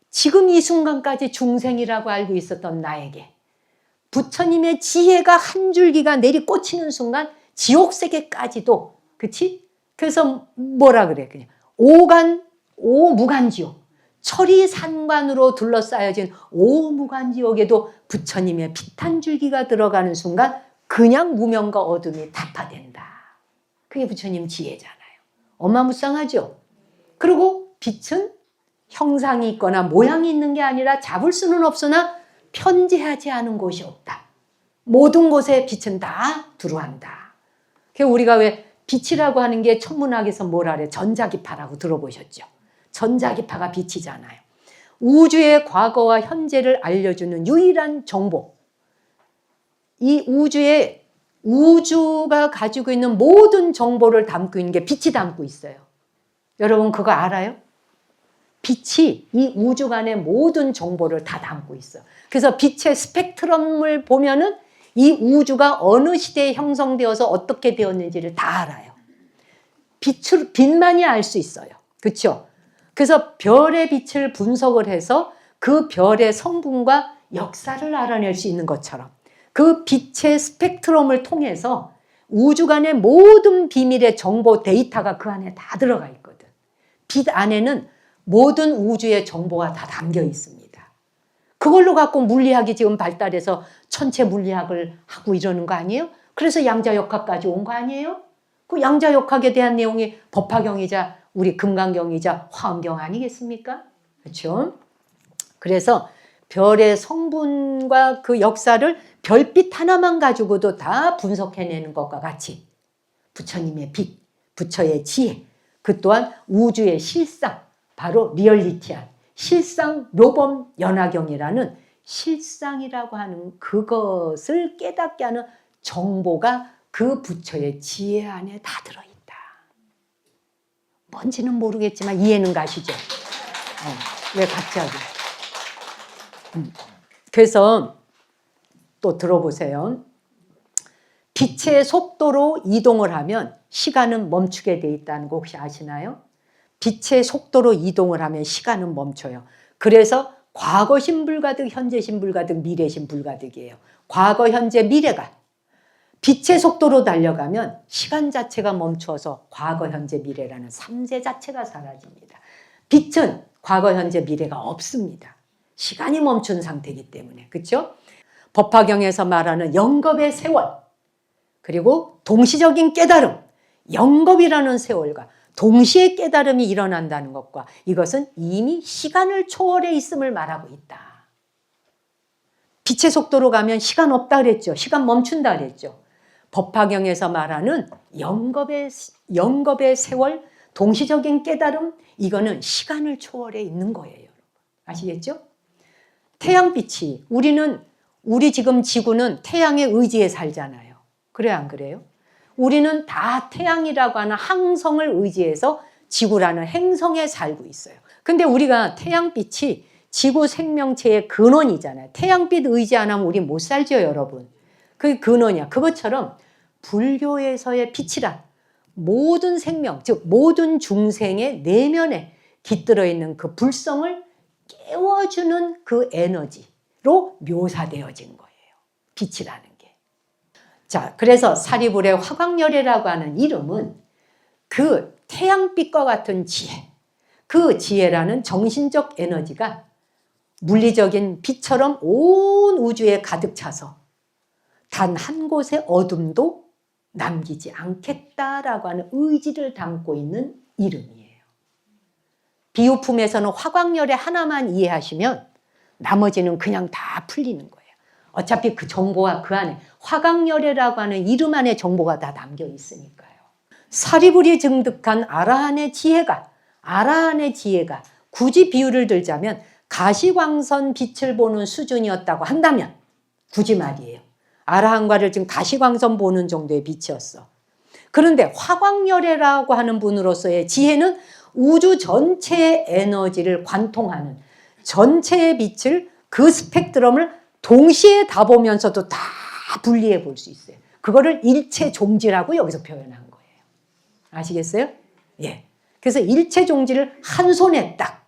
지금 이 순간까지 중생이라고 알고 있었던 나에게 부처님의 지혜가 한 줄기가 내리 꽂히는 순간 지옥세계까지도, 그치? 그래서 뭐라 그래? 그냥 오무간지옥. 천리산관으로 둘러싸여진 오무간지옥에도 부처님의 빛 한 줄기가 들어가는 순간 그냥 무명과 어둠이 타파된다. 그게 부처님 지혜잖아요. 어마무쌍하죠? 그리고 빛은 형상이 있거나 모양이 있는 게 아니라 잡을 수는 없으나 편재하지 않은 곳이 없다. 모든 곳에 빛은 다 들어간다. 그래서 우리가 왜 빛이라고 하는 게 천문학에서 뭐라 그래? 전자기파라고 들어보셨죠? 전자기파가 빛이잖아요. 우주의 과거와 현재를 알려주는 유일한 정보. 이 우주가 가지고 있는 모든 정보를 담고 있는 게 빛이 담고 있어요. 여러분 그거 알아요? 빛이 이 우주간의 모든 정보를 다 담고 있어요. 그래서 빛의 스펙트럼을 보면은 이 우주가 어느 시대에 형성되어서 어떻게 되었는지를 다 알아요. 빛만이 알 수 있어요. 그렇죠? 그래서 별의 빛을 분석을 해서 그 별의 성분과 역사를 알아낼 수 있는 것처럼 그 빛의 스펙트럼을 통해서 우주간의 모든 비밀의 정보 데이터가 그 안에 다 들어가 있거든. 빛 안에는 모든 우주의 정보가 다 담겨 있습니다. 그걸로 갖고 물리학이 지금 발달해서 천체 물리학을 하고 이러는 거 아니에요? 그래서 양자역학까지 온 거 아니에요? 그 양자역학에 대한 내용이 법화경이자 우리 금강경이자 화엄경 아니겠습니까? 그렇죠? 그래서 별의 성분과 그 역사를 별빛 하나만 가지고도 다 분석해내는 것과 같이 부처님의 빛, 부처의 지혜, 그 또한 우주의 실상, 바로 리얼리티한 실상 묘범 연화경이라는 실상이라고 하는 그것을 깨닫게 하는 정보가 그 부처의 지혜 안에 다 들어있다. 뭔지는 모르겠지만 이해는 가시죠? 왜 갑자기? 그래서 또 들어보세요. 빛의 속도로 이동을 하면 시간은 멈추게 돼 있다는 거 혹시 아시나요? 빛의 속도로 이동을 하면 시간은 멈춰요. 그래서 과거신 불가득, 현재신 불가득, 미래신 불가득이에요. 과거, 현재, 미래가 빛의 속도로 달려가면 시간 자체가 멈춰서 과거, 현재, 미래라는 삼재 자체가 사라집니다. 빛은 과거, 현재, 미래가 없습니다. 시간이 멈춘 상태이기 때문에. 그렇죠? 법화경에서 말하는 영겁의 세월, 그리고 동시적인 깨달음, 영겁이라는 세월과 동시에 깨달음이 일어난다는 것과 이것은 이미 시간을 초월해 있음을 말하고 있다. 빛의 속도로 가면 시간 없다 그랬죠. 시간 멈춘다 그랬죠. 법화경에서 말하는 영겁의 세월, 동시적인 깨달음, 이거는 시간을 초월해 있는 거예요. 여러분. 아시겠죠? 태양빛이 우리 지금 지구는 태양의 의지에 살잖아요. 그래 안 그래요? 우리는 다 태양이라고 하는 항성을 의지해서 지구라는 행성에 살고 있어요. 근데 우리가 태양빛이 지구 생명체의 근원이잖아요. 태양빛 의지 안 하면 우리 못 살죠, 여러분. 그게 근원이야. 그것처럼 불교에서의 빛이란 모든 생명, 즉 모든 중생의 내면에 깃들어 있는 그 불성을 깨워주는 그 에너지로 묘사되어진 거예요. 빛이라는 게. 자, 그래서 사리불의 화광열애라고 하는 이름은 그 태양빛과 같은 지혜, 그 지혜라는 정신적 에너지가 물리적인 빛처럼 온 우주에 가득 차서 단 한 곳의 어둠도 남기지 않겠다라고 하는 의지를 담고 있는 이름이에요. 비유품에서는 화광열애 하나만 이해하시면 나머지는 그냥 다 풀리는 거예요. 어차피 그 정보가 그 안에 화광열애라고 하는 이름 안에 정보가 다 담겨 있으니까요. 사리불이 증득한 아라한의 지혜가 굳이 비유를 들자면 가시광선 빛을 보는 수준이었다고 한다면 굳이 말이에요. 아라한과를 지금 가시광선 보는 정도의 빛이었어. 그런데 화광열애라고 하는 분으로서의 지혜는 우주 전체의 에너지를 관통하는 전체의 빛을 그 스펙트럼을 동시에 다 보면서도 다 분리해 볼 수 있어요. 그거를 일체종지라고 여기서 표현한 거예요. 아시겠어요? 예. 그래서 일체종지를 한 손에 딱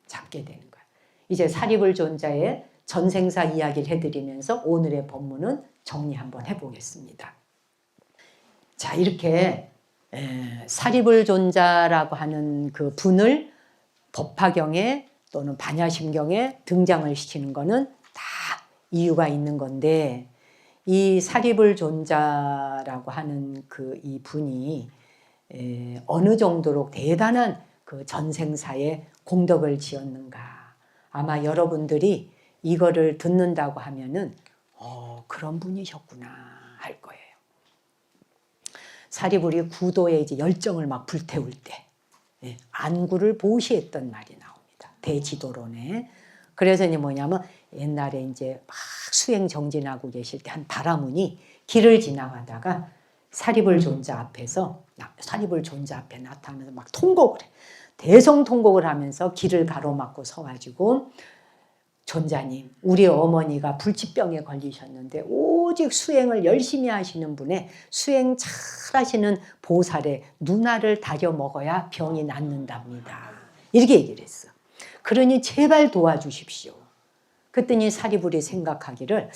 잡게 되는 거예요. 이제 사리불존자의 전생사 이야기를 해드리면서 오늘의 법문은 정리 한번 해보겠습니다. 자, 이렇게 사리불존자라고 하는 그 분을 법화경에 또는 반야심경에 등장을 시키는 거는 다 이유가 있는 건데, 이 사리불존자라고 하는 그 이 분이 어느 정도로 대단한 그 전생사에 공덕을 지었는가. 아마 여러분들이 이거를 듣는다고 하면은 그런 분이셨구나 할 거예요. 사리불이 구도에 이제 열정을 막 불태울 때 안구를 보시했던 말이 나옵니다. 대지도론에. 그래서 이제 뭐냐면 옛날에 이제 막 수행 정진하고 계실 때 한 바라문이 길을 지나가다가 사리불존자 앞에 나타나면서 막 통곡을 해. 대성통곡을 하면서 길을 가로막고 서가지고 존자님, 우리 어머니가 불치병에 걸리셨는데 오직 수행을 열심히 하시는 분의 수행 잘 하시는 보살의 누나를 다려 먹어야 병이 낫는답니다. 이렇게 얘기를 했어. 그러니 제발 도와주십시오. 그랬더니 사리불이 생각하기를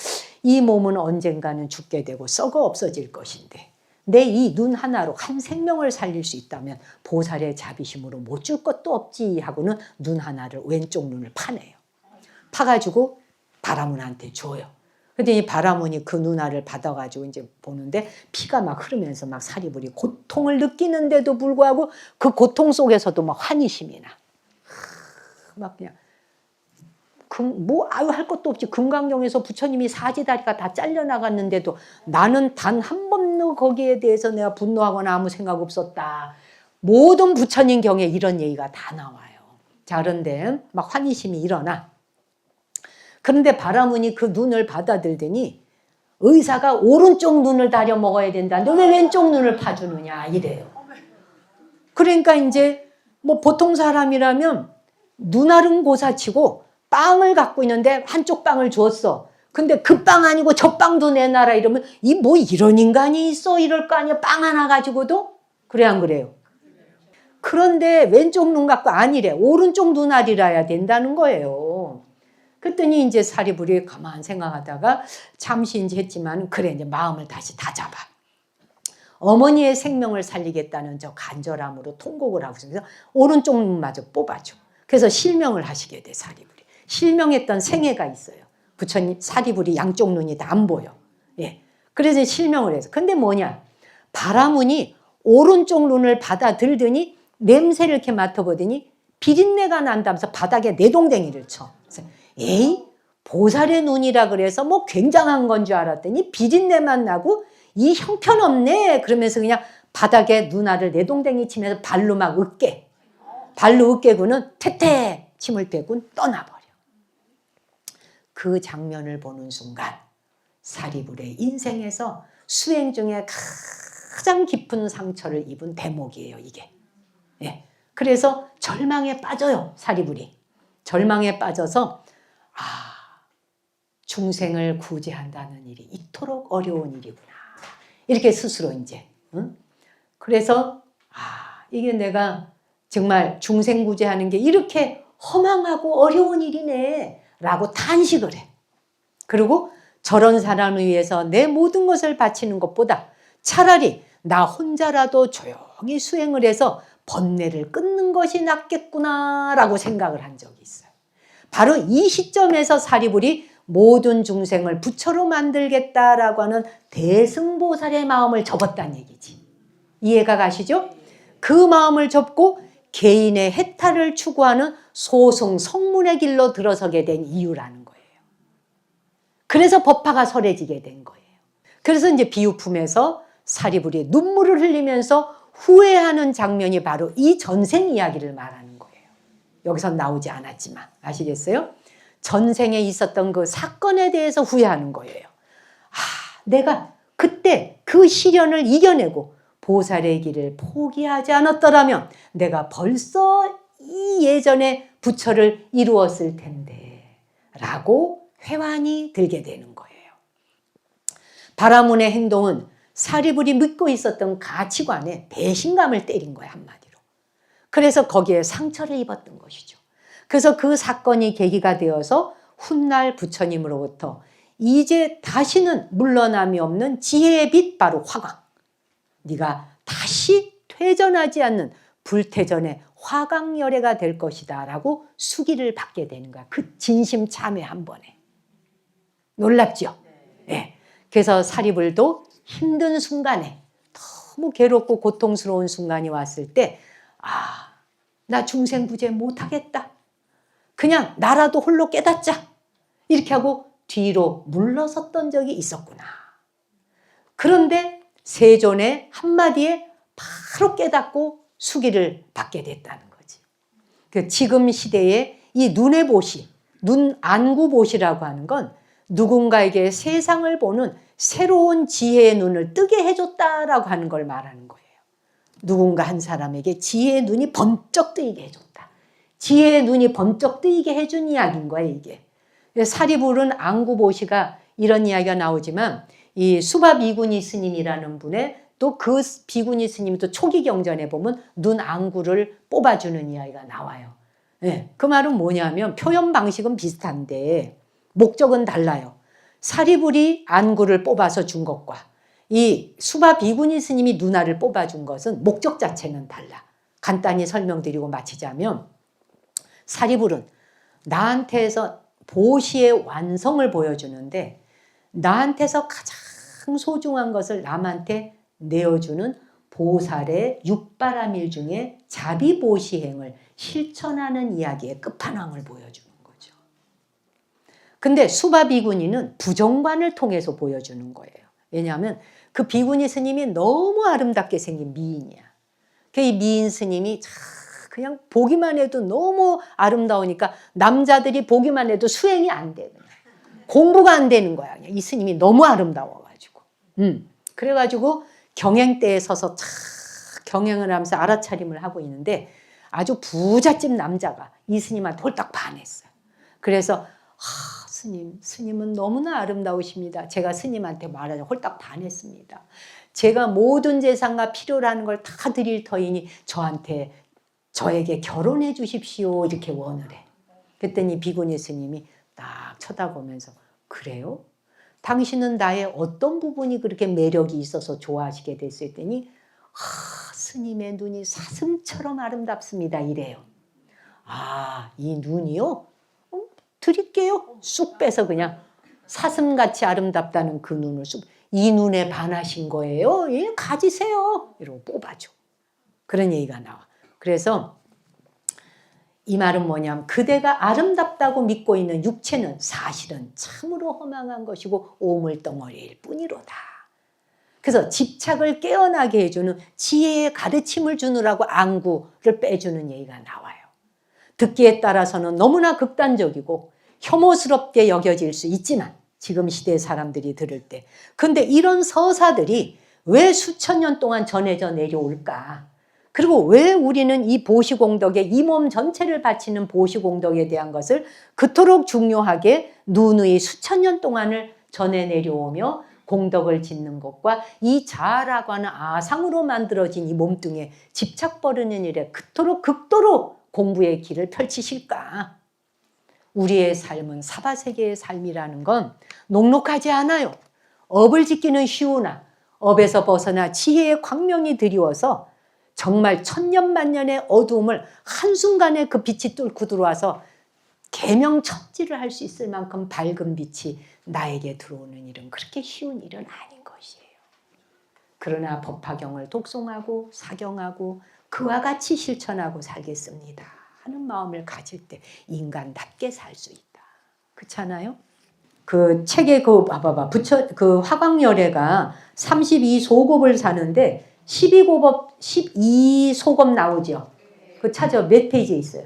이 몸은 언젠가는 죽게 되고 썩어 없어질 것인데 내 이 눈 하나로 한 생명을 살릴 수 있다면 보살의 자비심으로 못 줄 것도 없지 하고는 눈 하나를 왼쪽 눈을 파내요. 파가지고 바라문한테 줘요. 그랬더니 바라문이 그 누나를 받아가지고 이제 보는데 피가 막 흐르면서 막 사리불이 고통을 느끼는데도 불구하고 그 고통 속에서도 막 환희심이 나. 막 그냥 뭐 아유 할 것도 없지. 금강경에서 부처님이 사지다리가 다 잘려나갔는데도 나는 단 한 번도 거기에 대해서 내가 분노하거나 아무 생각 없었다. 모든 부처님 경에 이런 얘기가 다 나와요. 자, 그런데 막 환희심이 일어나. 그런데 바라문이 그 눈을 받아들더니 의사가 오른쪽 눈을 다려 먹어야 된다는데 왜 왼쪽 눈을 파주느냐 이래요. 그러니까 이제 뭐 보통 사람이라면 눈알은 고사치고 빵을 갖고 있는데 한쪽 빵을 주었어. 근데 그 빵 아니고 저 빵도 내놔라 이러면 이 뭐 이런 인간이 있어 이럴 거 아니야. 빵 하나 가지고도? 그래 안 그래요? 그런데 왼쪽 눈 갖고 아니래. 오른쪽 눈알이라야 된다는 거예요. 그랬더니 이제 사리불이 가만 생각하다가 잠시 이제 했지만 그래 이제 마음을 다시 다잡아. 어머니의 생명을 살리겠다는 저 간절함으로 통곡을 하고 있어서 오른쪽 눈마저 뽑아줘. 그래서 실명을 하시게 돼 사리불이. 실명했던 생애가 있어요. 부처님 사리불이 양쪽 눈이 다 안 보여. 예. 그래서 실명을 해서. 근데 뭐냐? 바라문이 오른쪽 눈을 받아들더니 냄새를 이렇게 맡아보더니 비린내가 난다면서 바닥에 내동댕이를 쳐. 그래서 에이 보살의 눈이라 그래서 뭐 굉장한 건 줄 알았더니 비린내만 나고 이 형편없네. 그러면서 그냥 바닥에 누나를 내동댕이 치면서 발로 막 으깨. 발로 으깨고는 태태 침을 대고 떠나버려. 그 장면을 보는 순간 사리불의 인생에서 수행 중에 가장 깊은 상처를 입은 대목이에요. 이게. 예. 그래서 절망에 빠져요. 사리불이. 절망에 빠져서 중생을 구제한다는 일이 이토록 어려운 일이구나. 이렇게 스스로 이제. 응? 그래서 이게 내가 정말 중생 구제하는 게 이렇게 허망하고 어려운 일이네 라고 탄식을 해. 그리고 저런 사람을 위해서 내 모든 것을 바치는 것보다 차라리 나 혼자라도 조용히 수행을 해서 번뇌를 끊는 것이 낫겠구나 라고 생각을 한 적이 있어요. 바로 이 시점에서 사리불이 모든 중생을 부처로 만들겠다라고 하는 대승보살의 마음을 접었다는 얘기지. 이해가 가시죠? 그 마음을 접고 개인의 해탈을 추구하는 소승 성문의 길로 들어서게 된 이유라는 거예요. 그래서 법화가 설해지게 된 거예요. 그래서 이제 비유품에서 사리불이 눈물을 흘리면서 후회하는 장면이 바로 이 전생 이야기를 말하는 거예요. 여기서 나오지 않았지만 아시겠어요? 전생에 있었던 그 사건에 대해서 후회하는 거예요. 내가 그때 그 시련을 이겨내고 보살의 길을 포기하지 않았더라면 내가 벌써 이 예전에 부처를 이루었을 텐데 라고 회환이 들게 되는 거예요. 바라문의 행동은 사리불이 믿고 있었던 가치관에 배신감을 때린 거예요. 한마디로. 그래서 거기에 상처를 입었던 것이죠. 그래서 그 사건이 계기가 되어서 훗날 부처님으로부터 이제 다시는 물러남이 없는 지혜의 빛 바로 화광. 네가 다시 퇴전하지 않는 불퇴전의 화광열애가 될 것이다 라고 수기를 받게 되는 거야. 그 진심 참회 한 번에. 놀랍죠? 네. 그래서 사리불도 힘든 순간에 너무 괴롭고 고통스러운 순간이 왔을 때 나 중생구제 못하겠다. 그냥 나라도 홀로 깨닫자. 이렇게 하고 뒤로 물러섰던 적이 있었구나. 그런데 세존의 한마디에 바로 깨닫고 수기를 받게 됐다는 거지. 그 지금 시대에 이 눈의 보시, 눈 안구 보시라고 하는 건 누군가에게 세상을 보는 새로운 지혜의 눈을 뜨게 해줬다라고 하는 걸 말하는 거예요. 누군가 한 사람에게 지혜의 눈이 번쩍 뜨이게 해줬다. 지혜의 눈이 번쩍 뜨이게 해준 이야기인 거예요, 이게. 사리불은 안구보시가 이런 이야기가 나오지만 이 수바 비구니 스님이라는 분의 또 그 비구니 스님이 또 초기 경전에 보면 눈 안구를 뽑아주는 이야기가 나와요. 네, 그 말은 뭐냐면 표현 방식은 비슷한데 목적은 달라요. 사리불이 안구를 뽑아서 준 것과 이 수바 비구니 스님이 눈알을 뽑아준 것은 목적 자체는 달라. 간단히 설명드리고 마치자면 사리불은 나한테서 보시의 완성을 보여주는데 나한테서 가장 소중한 것을 남한테 내어주는 보살의 육바라밀 중에 자비보시행을 실천하는 이야기의 끝판왕을 보여주는 거죠. 근데 수바 비구니는 부정관을 통해서 보여주는 거예요. 왜냐하면 그 비구니 스님이 너무 아름답게 생긴 미인이야. 이 미인 스님이 그냥 보기만 해도 너무 아름다우니까 남자들이 보기만 해도 수행이 안 돼. 공부가 안 되는 거야. 이 스님이 너무 아름다워가지고. 그래가지고 경행대에 서서 경행을 하면서 알아차림을 하고 있는데 아주 부잣집 남자가 이 스님한테 홀딱 반했어요. 그래서 스님은 너무나 아름다우십니다. 제가 스님한테 말하자 홀딱 반했습니다. 제가 모든 재산과 필요로 하는 걸 다 드릴 터이니 저에게 결혼해 주십시오. 이렇게 원을 해. 그랬더니 비구니 스님이 딱 쳐다보면서 그래요? 당신은 나의 어떤 부분이 그렇게 매력이 있어서 좋아하시게 됐을 했더니 스님의 눈이 사슴처럼 아름답습니다. 이래요. 이 눈이요? 드릴게요. 쑥 빼서 그냥 사슴같이 아름답다는 그 눈을 이 눈에 반하신 거예요? 예, 가지세요. 이러고 뽑아줘. 그런 얘기가 나와. 그래서 이 말은 뭐냐면 그대가 아름답다고 믿고 있는 육체는 사실은 참으로 허망한 것이고 오물덩어리일 뿐이로다. 그래서 집착을 깨어나게 해주는 지혜의 가르침을 주느라고 안구를 빼주는 얘기가 나와요. 듣기에 따라서는 너무나 극단적이고 혐오스럽게 여겨질 수 있지만 지금 시대 사람들이 들을 때 근데 이런 서사들이 왜 수천 년 동안 전해져 내려올까? 그리고 왜 우리는 이 보시공덕에 이 몸 전체를 바치는 보시공덕에 대한 것을 그토록 중요하게 누누이 수천 년 동안을 전해 내려오며 공덕을 짓는 것과 이 자아라고 하는 아상으로 만들어진 이 몸뚱이에 집착 버리는 일에 그토록 극도로 공부의 길을 펼치실까? 우리의 삶은 사바세계의 삶이라는 건 녹록하지 않아요. 업을 짓기는 쉬우나 업에서 벗어나 지혜의 광명이 드리워서 정말 천년만년의 어두움을 한순간에 그 빛이 뚫고 들어와서 계명천지를 할 수 있을 만큼 밝은 빛이 나에게 들어오는 일은 그렇게 쉬운 일은 아닌 것이에요. 그러나 법화경을 독송하고 사경하고 그와 같이 실천하고 살겠습니다 하는 마음을 가질 때 인간답게 살 수 있다. 그렇잖아요? 그 책에 봐봐봐. 그 화광열애가 32소곱을 사는데 12소곱 나오죠. 그 찾아 몇 페이지에 있어요?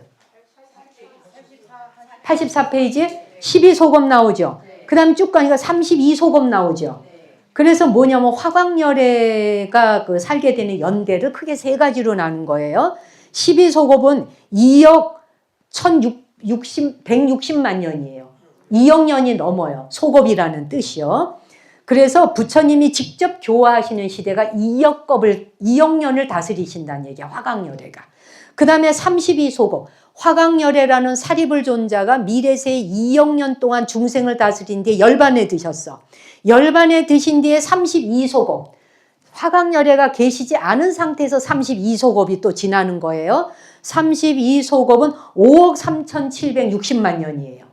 84페이지에 12소곱 나오죠. 그 다음에 쭉 가니까 32소곱 나오죠. 그래서 뭐냐면 화광열애가 그 살게 되는 연대를 크게 세 가지로 나눈 거예요. 12소곱은 2억 160만 년이에요. 2억 년이 넘어요. 소곱이라는 뜻이요. 그래서 부처님이 직접 교화하시는 시대가 2억 년을 다스리신다는 얘기야. 화광열애가. 그 다음에 32소곱. 화광열애라는 사리불 존자가 미래세에 2억 년 동안 중생을 다스린 뒤에 열반에 드셨어. 열반에 드신 뒤에 32소곱. 화광열애가 계시지 않은 상태에서 32소곱이 또 지나는 거예요. 32소곱은 5억 3,760만 년이에요.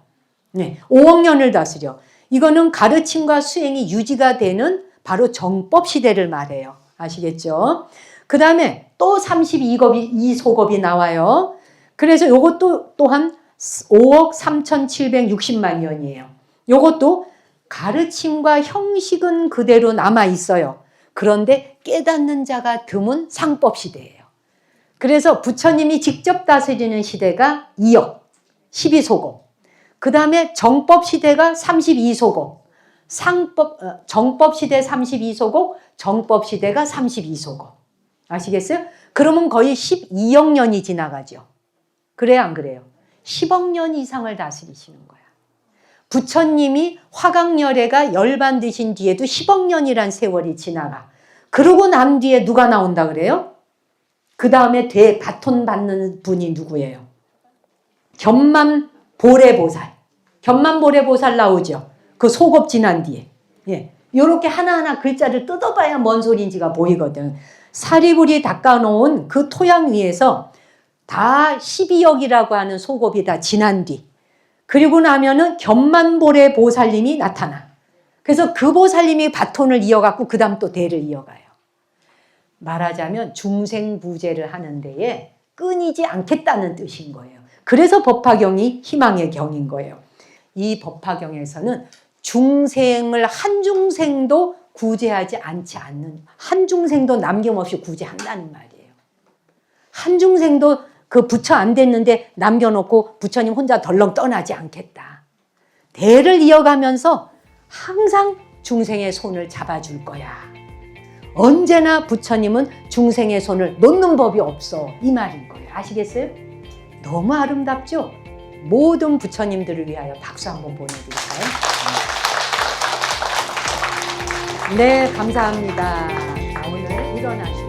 네, 5억 년을 다스려. 이거는 가르침과 수행이 유지가 되는 바로 정법 시대를 말해요. 아시겠죠? 그 다음에 또 32소곱이 나와요. 그래서 이것도 또한 5억 3,760만 년이에요. 이것도 가르침과 형식은 그대로 남아 있어요. 그런데 깨닫는 자가 드문 상법 시대예요. 그래서 부처님이 직접 다스리는 시대가 2억 12소곱. 그 다음에 정법 시대가 32소곱. 정법 시대 32소곱, 정법 시대가 32소곱. 아시겠어요? 그러면 거의 12억 년이 지나가죠. 그래요, 안 그래요? 10억 년 이상을 다스리시는 거야. 부처님이 화강열애가 열반드신 뒤에도 10억 년이란 세월이 지나가. 그러고 난 뒤에 누가 나온다 그래요? 그 다음에 바톤 받는 분이 누구예요? 견만보레보살. 견만보레보살 나오죠. 그 속업 지난 뒤에. 예. 요렇게 하나하나 글자를 뜯어봐야 뭔 소리인지가 보이거든. 사리불이 닦아놓은 그 토양 위에서 다 12억이라고 하는 속업이 다 지난 뒤. 그리고 나면은 견만보레 보살님이 나타나. 그래서 그 보살님이 바톤을 이어갖고 그 다음 또 대를 이어가요. 말하자면 중생부재를 하는 데에 끊이지 않겠다는 뜻인 거예요. 그래서 법화경이 희망의 경인 거예요. 이 법화경에서는 중생을 한 중생도 구제하지 않지 않는, 한 중생도 남김없이 구제한다는 말이에요. 한 중생도 그 부처 안 됐는데 남겨놓고 부처님 혼자 덜렁 떠나지 않겠다. 대를 이어가면서 항상 중생의 손을 잡아줄 거야. 언제나 부처님은 중생의 손을 놓는 법이 없어. 이 말인 거예요. 아시겠어요? 너무 아름답죠? 모든 부처님들을 위하여 박수 한번 보내드릴까요? 네, 감사합니다. 자, 오늘 일어나시죠.